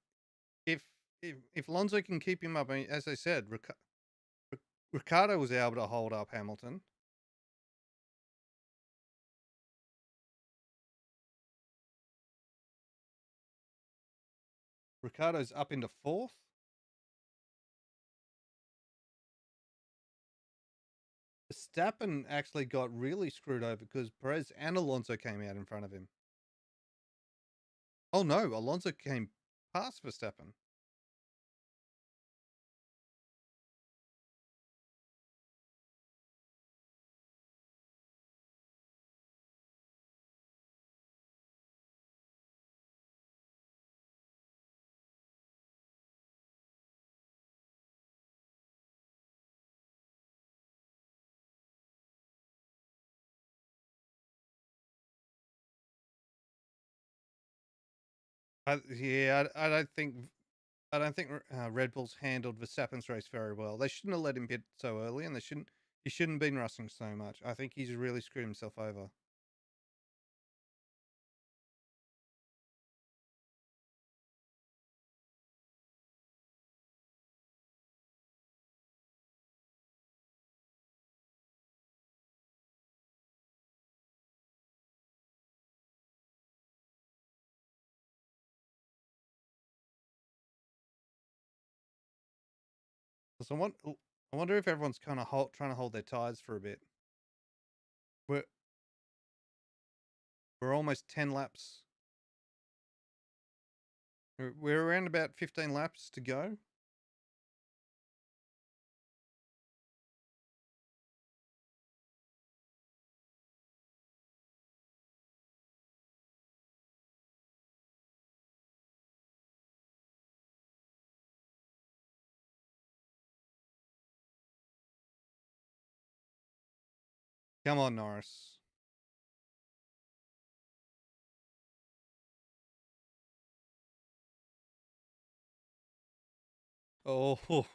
if if Lonzo can keep him up, I mean, as I said, Ricardo was able to hold up Hamilton. Ricardo's up into fourth. Verstappen actually got really screwed over because Perez and Alonso came out in front of him. Oh no, Alonso came past Verstappen. Yeah, I don't think Red Bull's handled Verstappen's race very well. They shouldn't have let him pit so early, and he shouldn't have been rushing so much. I think he's really screwed himself over. So I wonder if everyone's kind of trying to hold their tires for a bit. We're we're almost 10 laps. We're around about 15 laps to go. Come on, Norris. Oh,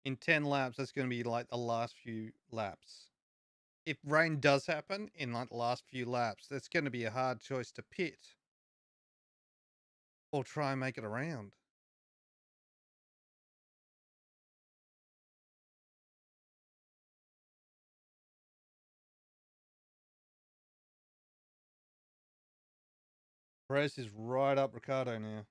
in 10 laps, that's going to be like the last few laps. If rain does happen in like the last few laps, that's going to be a hard choice to pit or try and make it around. Perez is right up Ricardo now.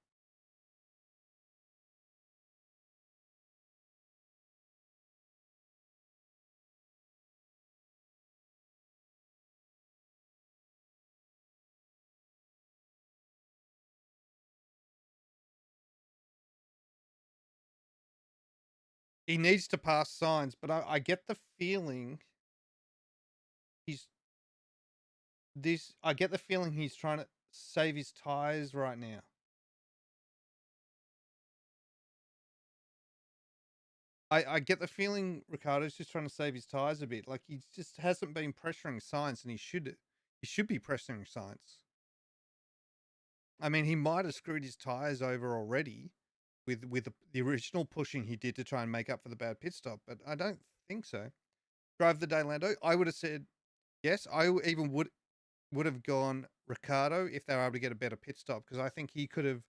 He needs to pass signs, but I get the feeling he's I get the feeling he's trying to save his tires right now. I get the feeling Ricardo's just trying to save his tires a bit. Like he just hasn't been pressuring Science, and he should be pressuring Science. I mean, he might have screwed his tires over already with the original pushing he did to try and make up for the bad pit stop, but I don't think so. Drive the day, Lando. I would have said yes. Even would have gone Ricardo if they were able to get a better pit stop because I think he could have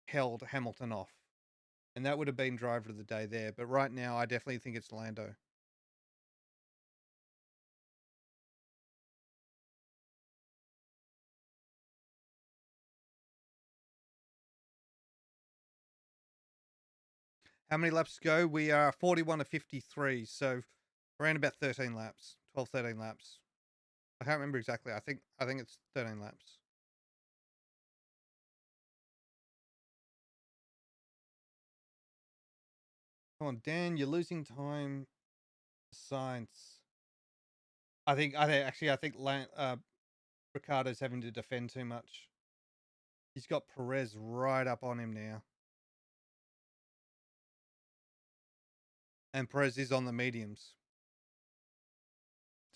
held Hamilton off, and that would have been driver of the day there. But right now, I definitely think it's Lando. How many laps to go? We are 41 to 53, so around about 13 laps, 12, 13 laps. I can't remember exactly. I think it's 13 laps. Come on, Dan, you're losing time. Science. I think Ricardo's having to defend too much. He's got Perez right up on him now, and Perez is on the mediums.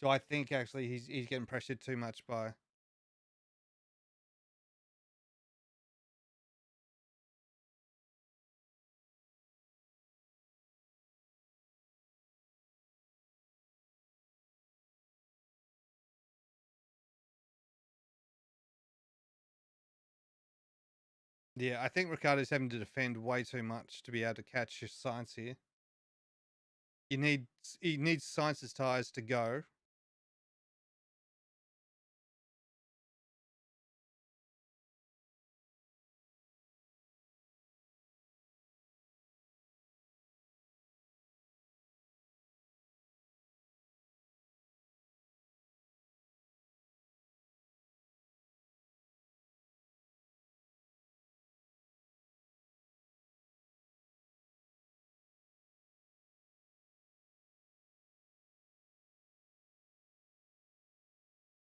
So I think actually he's getting pressured too much by. Yeah, I think Ricardo's having to defend way too much to be able to catch his Science here. He needs Science's tires to go.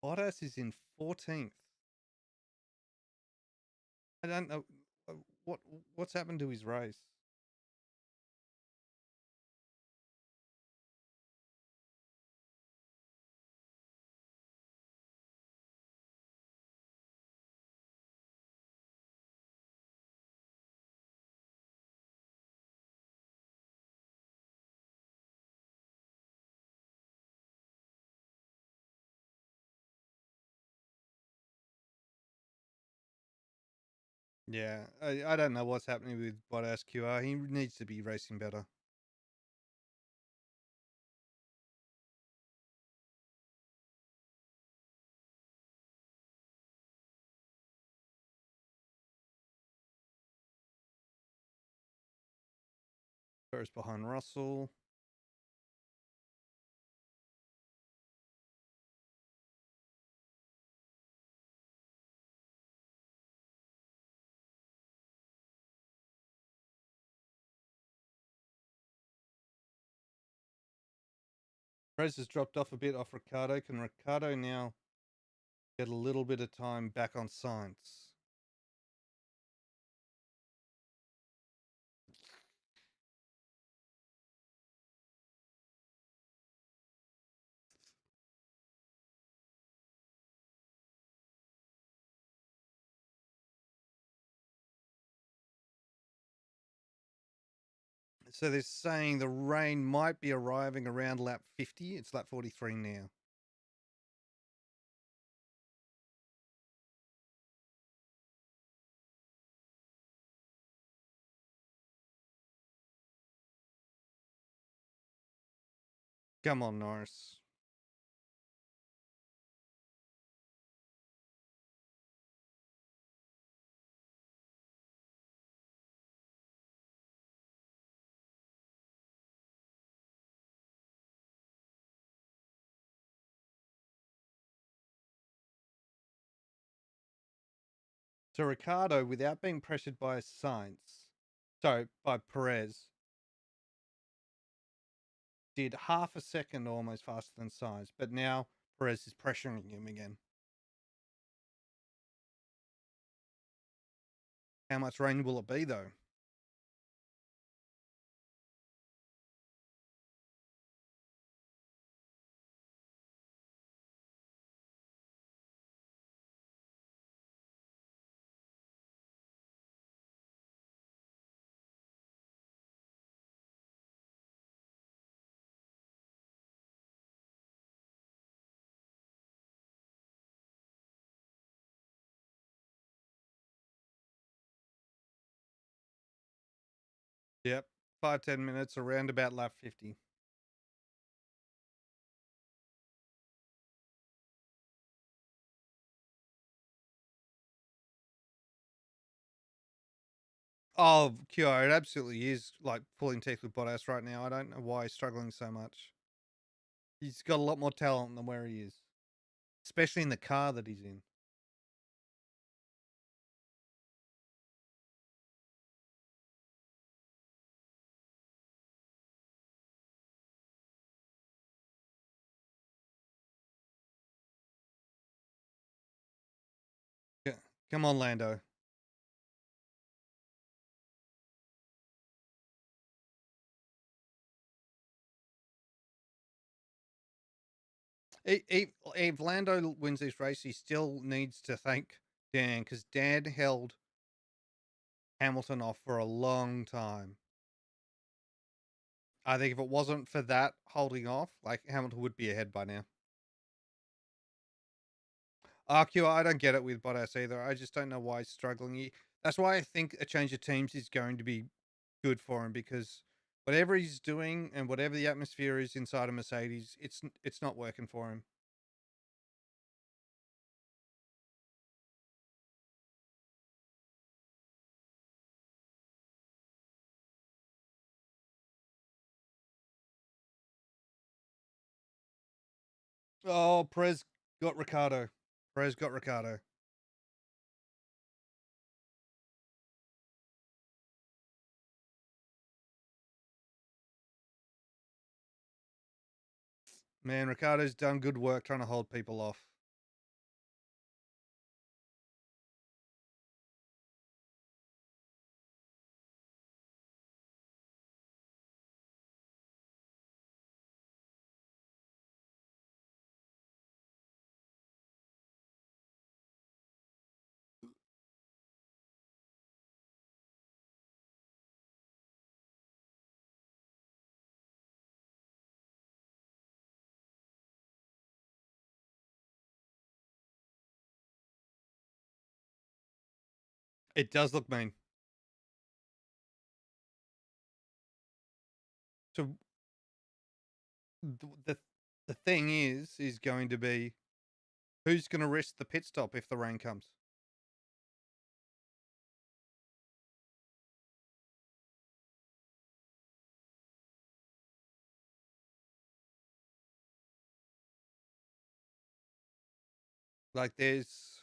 Bottas is in 14th. I don't know what what's happened to his race. Yeah, I don't know what's happening with Bottas QR. He needs to be racing better. Perez behind Russell. Perez has dropped off a bit off Ricardo. Can Ricardo now get a little bit of time back on Sainz? So they're saying the rain might be arriving around lap 50. It's lap 43 now. Come on, Norris. So Ricardo, without being pressured by Sainz, sorry, by Perez, did half a second almost faster than Sainz, but now Perez is pressuring him again. How much rain will it be, though? Yep, 5-10 minutes around about lap 50. Oh, Kyo, it absolutely is like pulling teeth with Bottas right now. I don't know why he's struggling so much. He's got a lot more talent than where he is, especially in the car that he's in. Yeah. Come on, Lando. If Lando wins this race, he still needs to thank Dan because Dan held Hamilton off for a long time. I think if it wasn't for that holding off, like Hamilton would be ahead by now. RQ, I don't get it with Bottas either. I just don't know why he's struggling. That's why I think a change of teams is going to be good for him because whatever he's doing and whatever the atmosphere is inside a Mercedes, it's not working for him. Oh, Perez got Ricardo. Perez got Ricardo. Man, Ricardo's done good work trying to hold people off. It does look mean. So the the thing is going to be who's going to risk the pit stop if the rain comes. Like, there's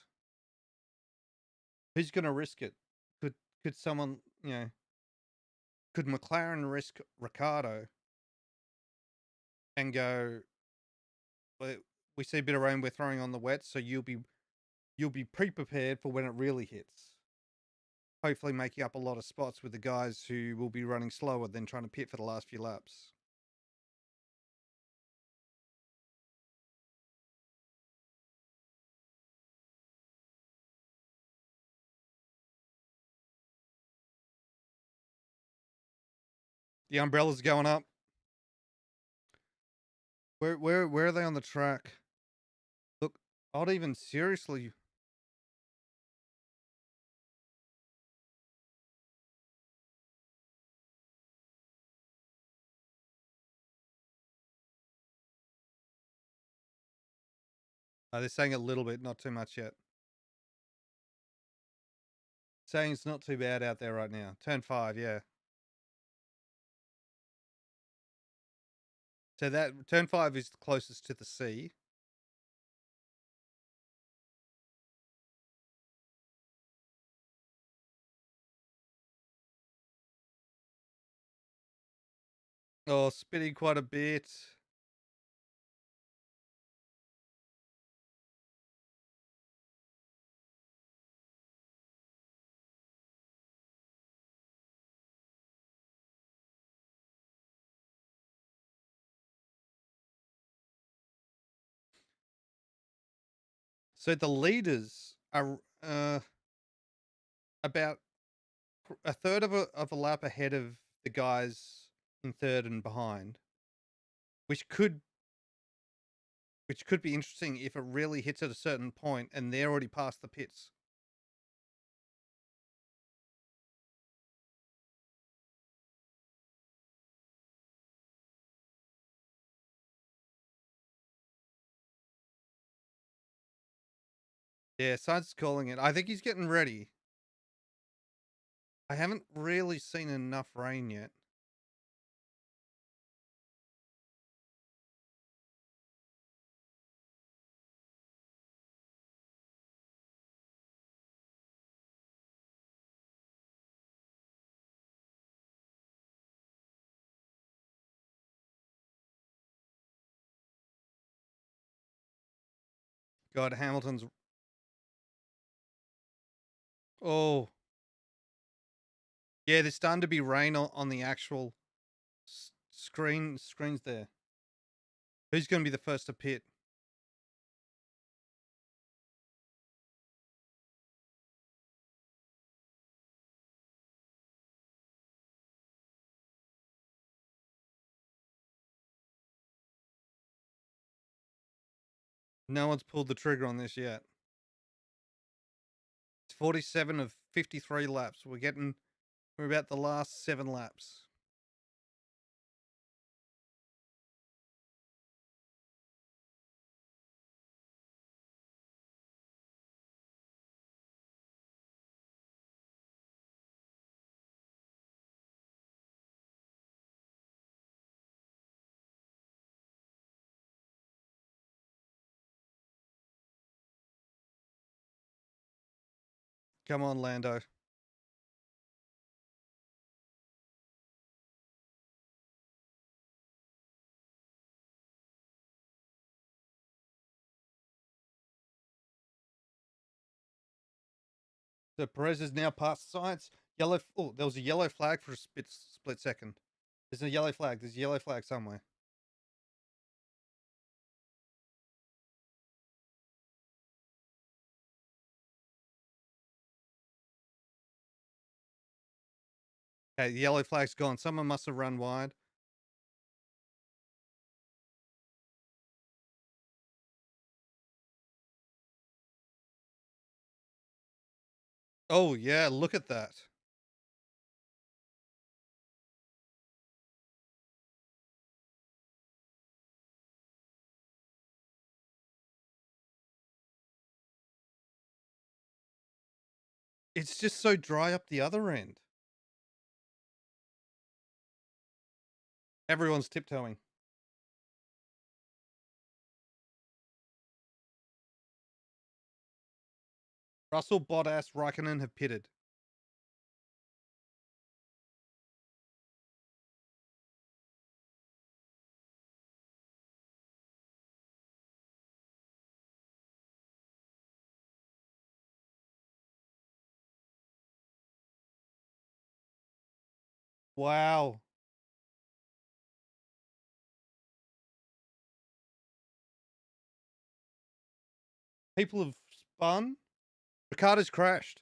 who's going to risk it? Could could someone, could McLaren risk Ricardo and go, "Well, we see a bit of rain, we're throwing on the wet, so you'll be pre-prepared for when it really hits." Hopefully making up a lot of spots with the guys who will be running slower than trying to pit for the last few laps. The umbrella's going up. Where are they on the track? Look, I'd even seriously. They're saying a little bit, not too much yet. Saying it's not too bad out there right now. Turn 5, yeah. So that turn 5 is the closest to the sea. Oh, spinning quite a bit. So the leaders are about a third of a lap ahead of the guys in third and behind, which could which could be interesting if it really hits at a certain point and they're already past the pits. Yeah, Science calling it. I think he's getting ready. I haven't really seen enough rain yet. God, Hamilton's. Oh, yeah, there's starting to be rain on the actual screens there. Who's going to be the first to pit? No one's pulled the trigger on this yet. It's 47 of 53 laps. We're about the last 7 laps. Come on, Lando. So Perez is now past Science. Yellow. Oh, there was a yellow flag for a split second. There's a yellow flag. There's a yellow flag somewhere. Okay, the yellow flag's gone. Someone must have run wide. Oh yeah, look at that. It's just so dry up the other end. Everyone's tiptoeing. Russell, Bottas, Raikkonen have pitted. Wow. People have spun. Ricardo's crashed.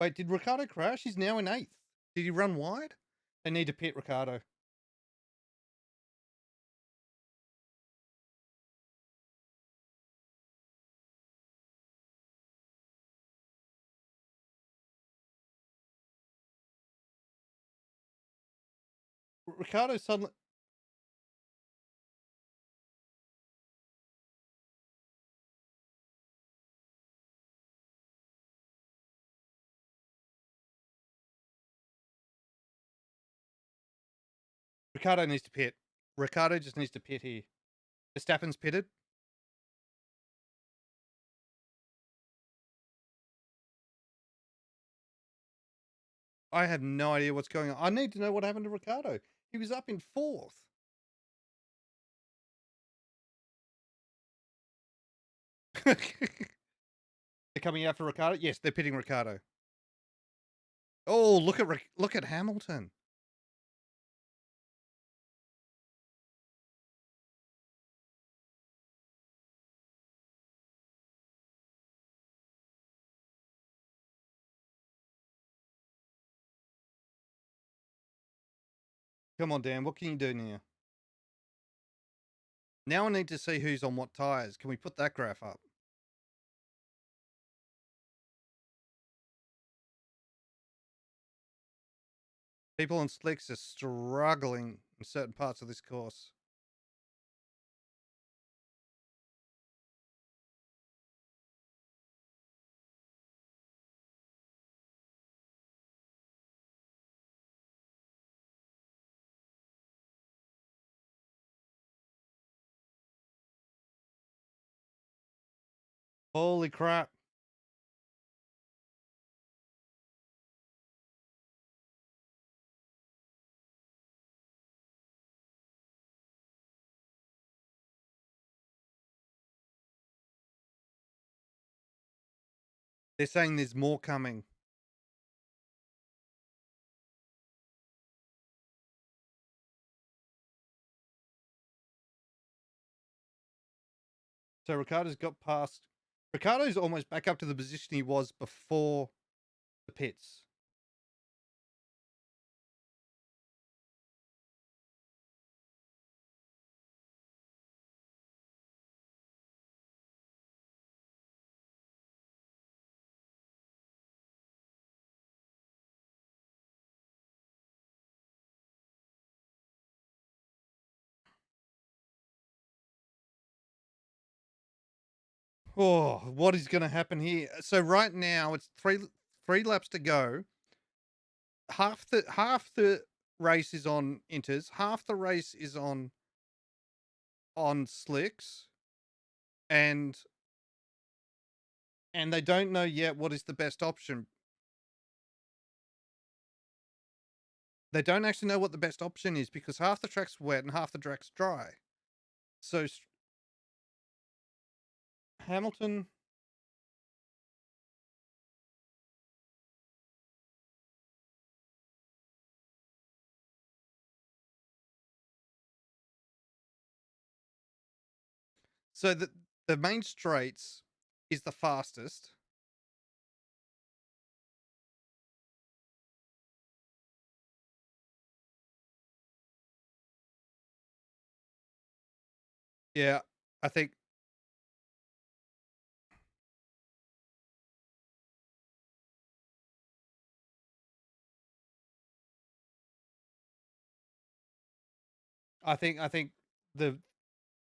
Wait, did Ricardo crash? He's now in 8th. Did he run wide? They need to pit Ricardo. Ricardo suddenly. Ricardo needs to pit. Ricardo just needs to pit here. Verstappen's pitted. I have no idea what's going on. I need to know what happened to Ricardo. He was up in 4th. They're coming out for Ricardo. Yes, they're pitting Ricardo. Oh, look at Hamilton. Come on, Dan. What can you do now? Now I need to see who's on what tires. Can we put that graph up? People on slicks are struggling in certain parts of this course. Holy crap. They're saying there's more coming. So Ricardo's got past. Ricardo's almost back up to the position he was before the pits. Oh, what is going to happen here? So right now it's three laps to go. Half the race is on inters, half the race is on slicks, and they don't know yet what is the best option. They don't actually know what the best option is because half the track's wet and half the track's dry. So Hamilton. So the main straights is the fastest. Yeah, I think I think the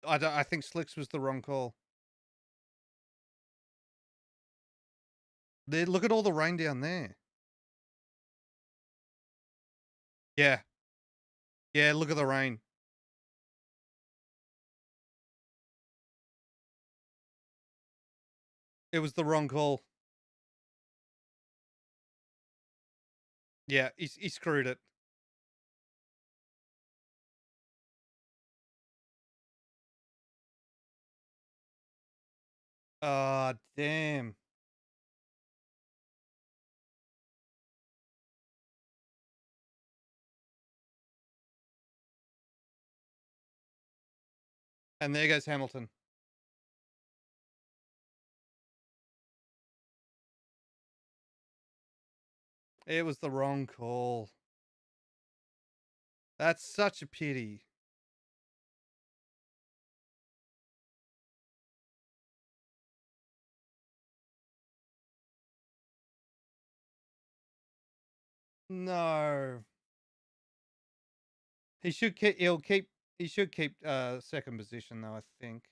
I think Slicks was the wrong call. There, look at all the rain down there. Yeah, yeah. Look at the rain. It was the wrong call. Yeah, he screwed it. Ah, damn. And there goes Hamilton. It was the wrong call. That's such a pity. No. He should keep. He'll keep. He should keep second position though. I think.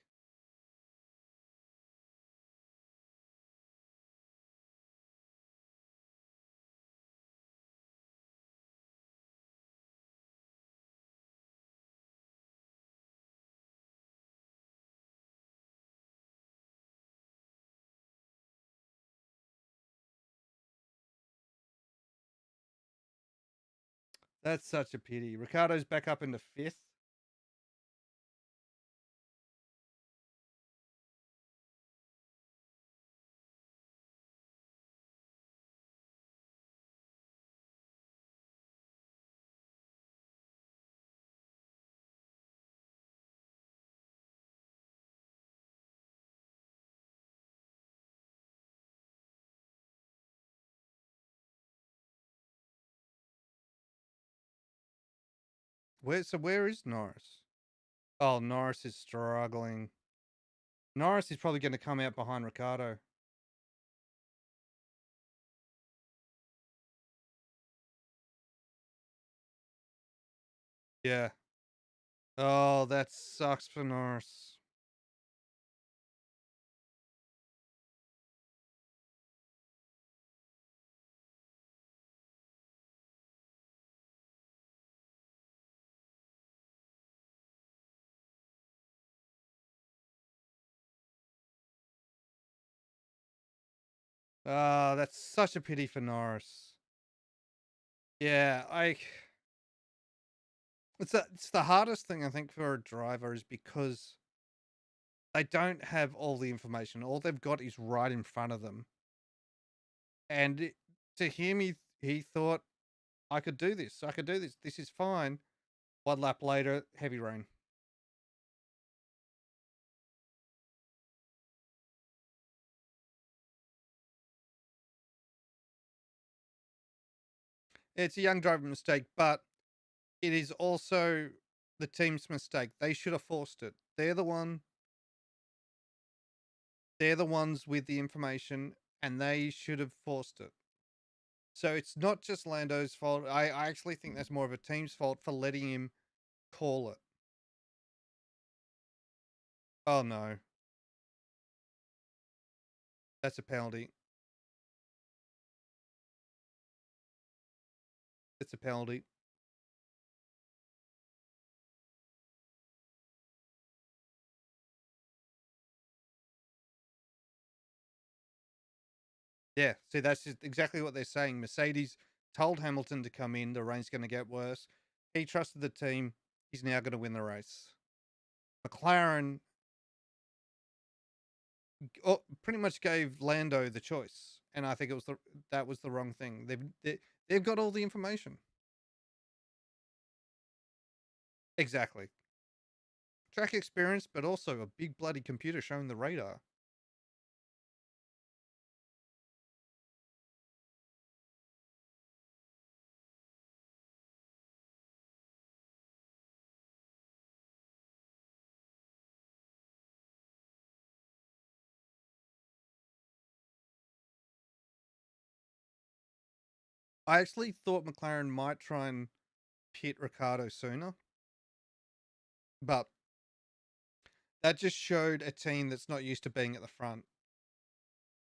That's such a pity. Ricardo's back up into fifth. Where is Norris? Oh, Norris is struggling. Norris is probably going to come out behind Ricardo. Yeah. Oh, that sucks for Norris. Ah, that's such a pity for Norris. Yeah, it's the hardest thing I think for a driver is because they don't have all the information. All they've got is right in front of them. And to him, he thought, I could do this. I could do this. This is fine. One lap later, heavy rain. It's a young driver mistake, but it is also the team's mistake. They should have forced it. They're the ones with the information, and they should have forced it. So it's not just Lando's fault. I actually think that's more of a team's fault for letting him call it. Oh no, that's a penalty. It's a penalty. Yeah, see, that's just exactly what they're saying. Mercedes told Hamilton to come in. The rain's going to get worse. He trusted the team. He's now going to win the race. McLaren pretty much gave Lando the choice, and I think that was the wrong thing. They've got all the information. Exactly. Track experience, but also a big bloody computer showing the radar. I actually thought McLaren might try and pit Ricardo sooner. But that just showed a team that's not used to being at the front.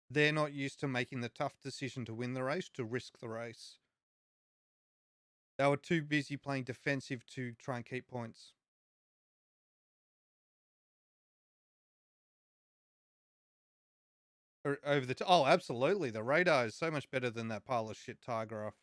They're not used to making the tough decision to win the race, to risk the race. They were too busy playing defensive to try and keep points. Or over the oh, absolutely. The radar is so much better than that pile of shit Tiger off.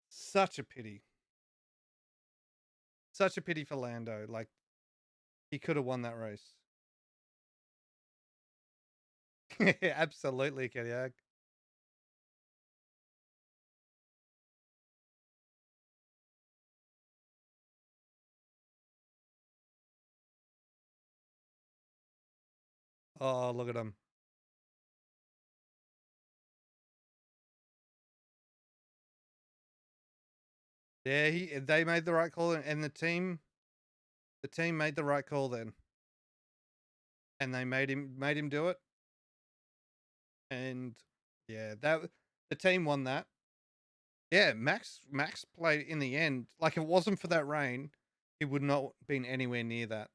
Such a pity. Such a pity for Lando. Like, he could have won that race. Absolutely, Kodiak. Oh, look at him. Yeah, they made the right call, and the team made the right call then, and they made him do it, and yeah, the team won that. Yeah, Max played in the end. Like, if it wasn't for that rain, he would not been anywhere near that.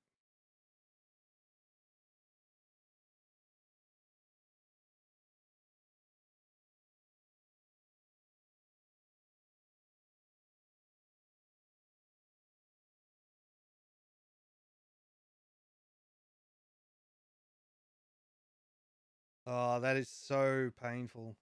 Oh, that is so painful.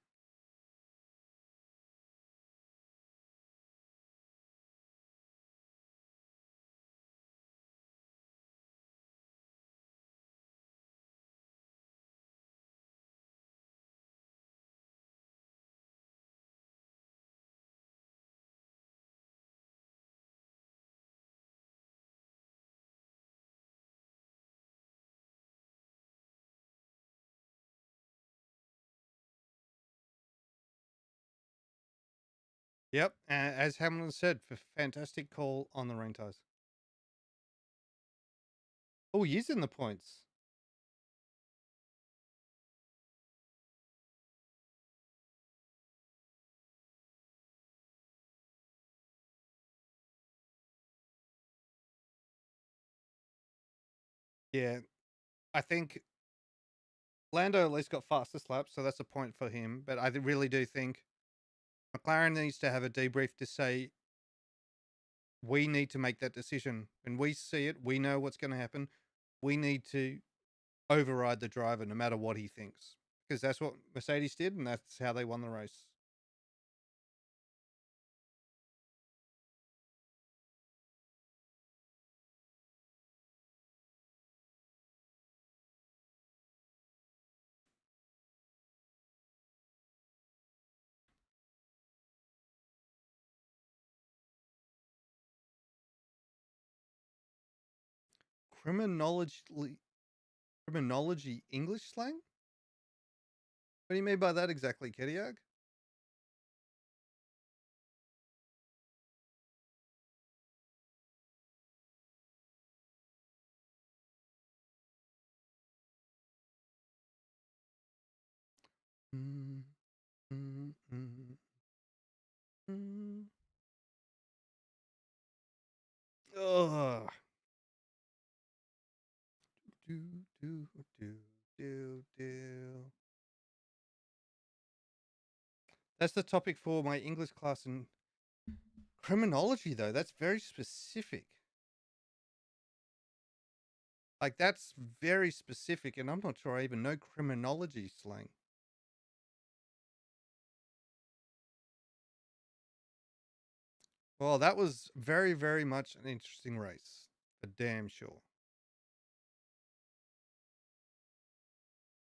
Yep, as Hamilton said, for fantastic call on the rain ties. Oh, he's in the points. Yeah, I think Lando at least got fastest lap, so that's a point for him. But I really do think McLaren needs to have a debrief to say we need to make that decision. When we see it, we know what's going to happen. We need to override the driver no matter what he thinks, because that's what Mercedes did, and that's how they won the race. Criminology, criminology English slang? What do you mean by that exactly, Kediak? Mm, mm, mm, mm. Ugh. Do, do, do, do. That's the topic for my English class in criminology, though. That's very specific. Like, that's very specific, and I'm not sure I even know criminology slang. Well, that was very, very much an interesting race, for damn sure.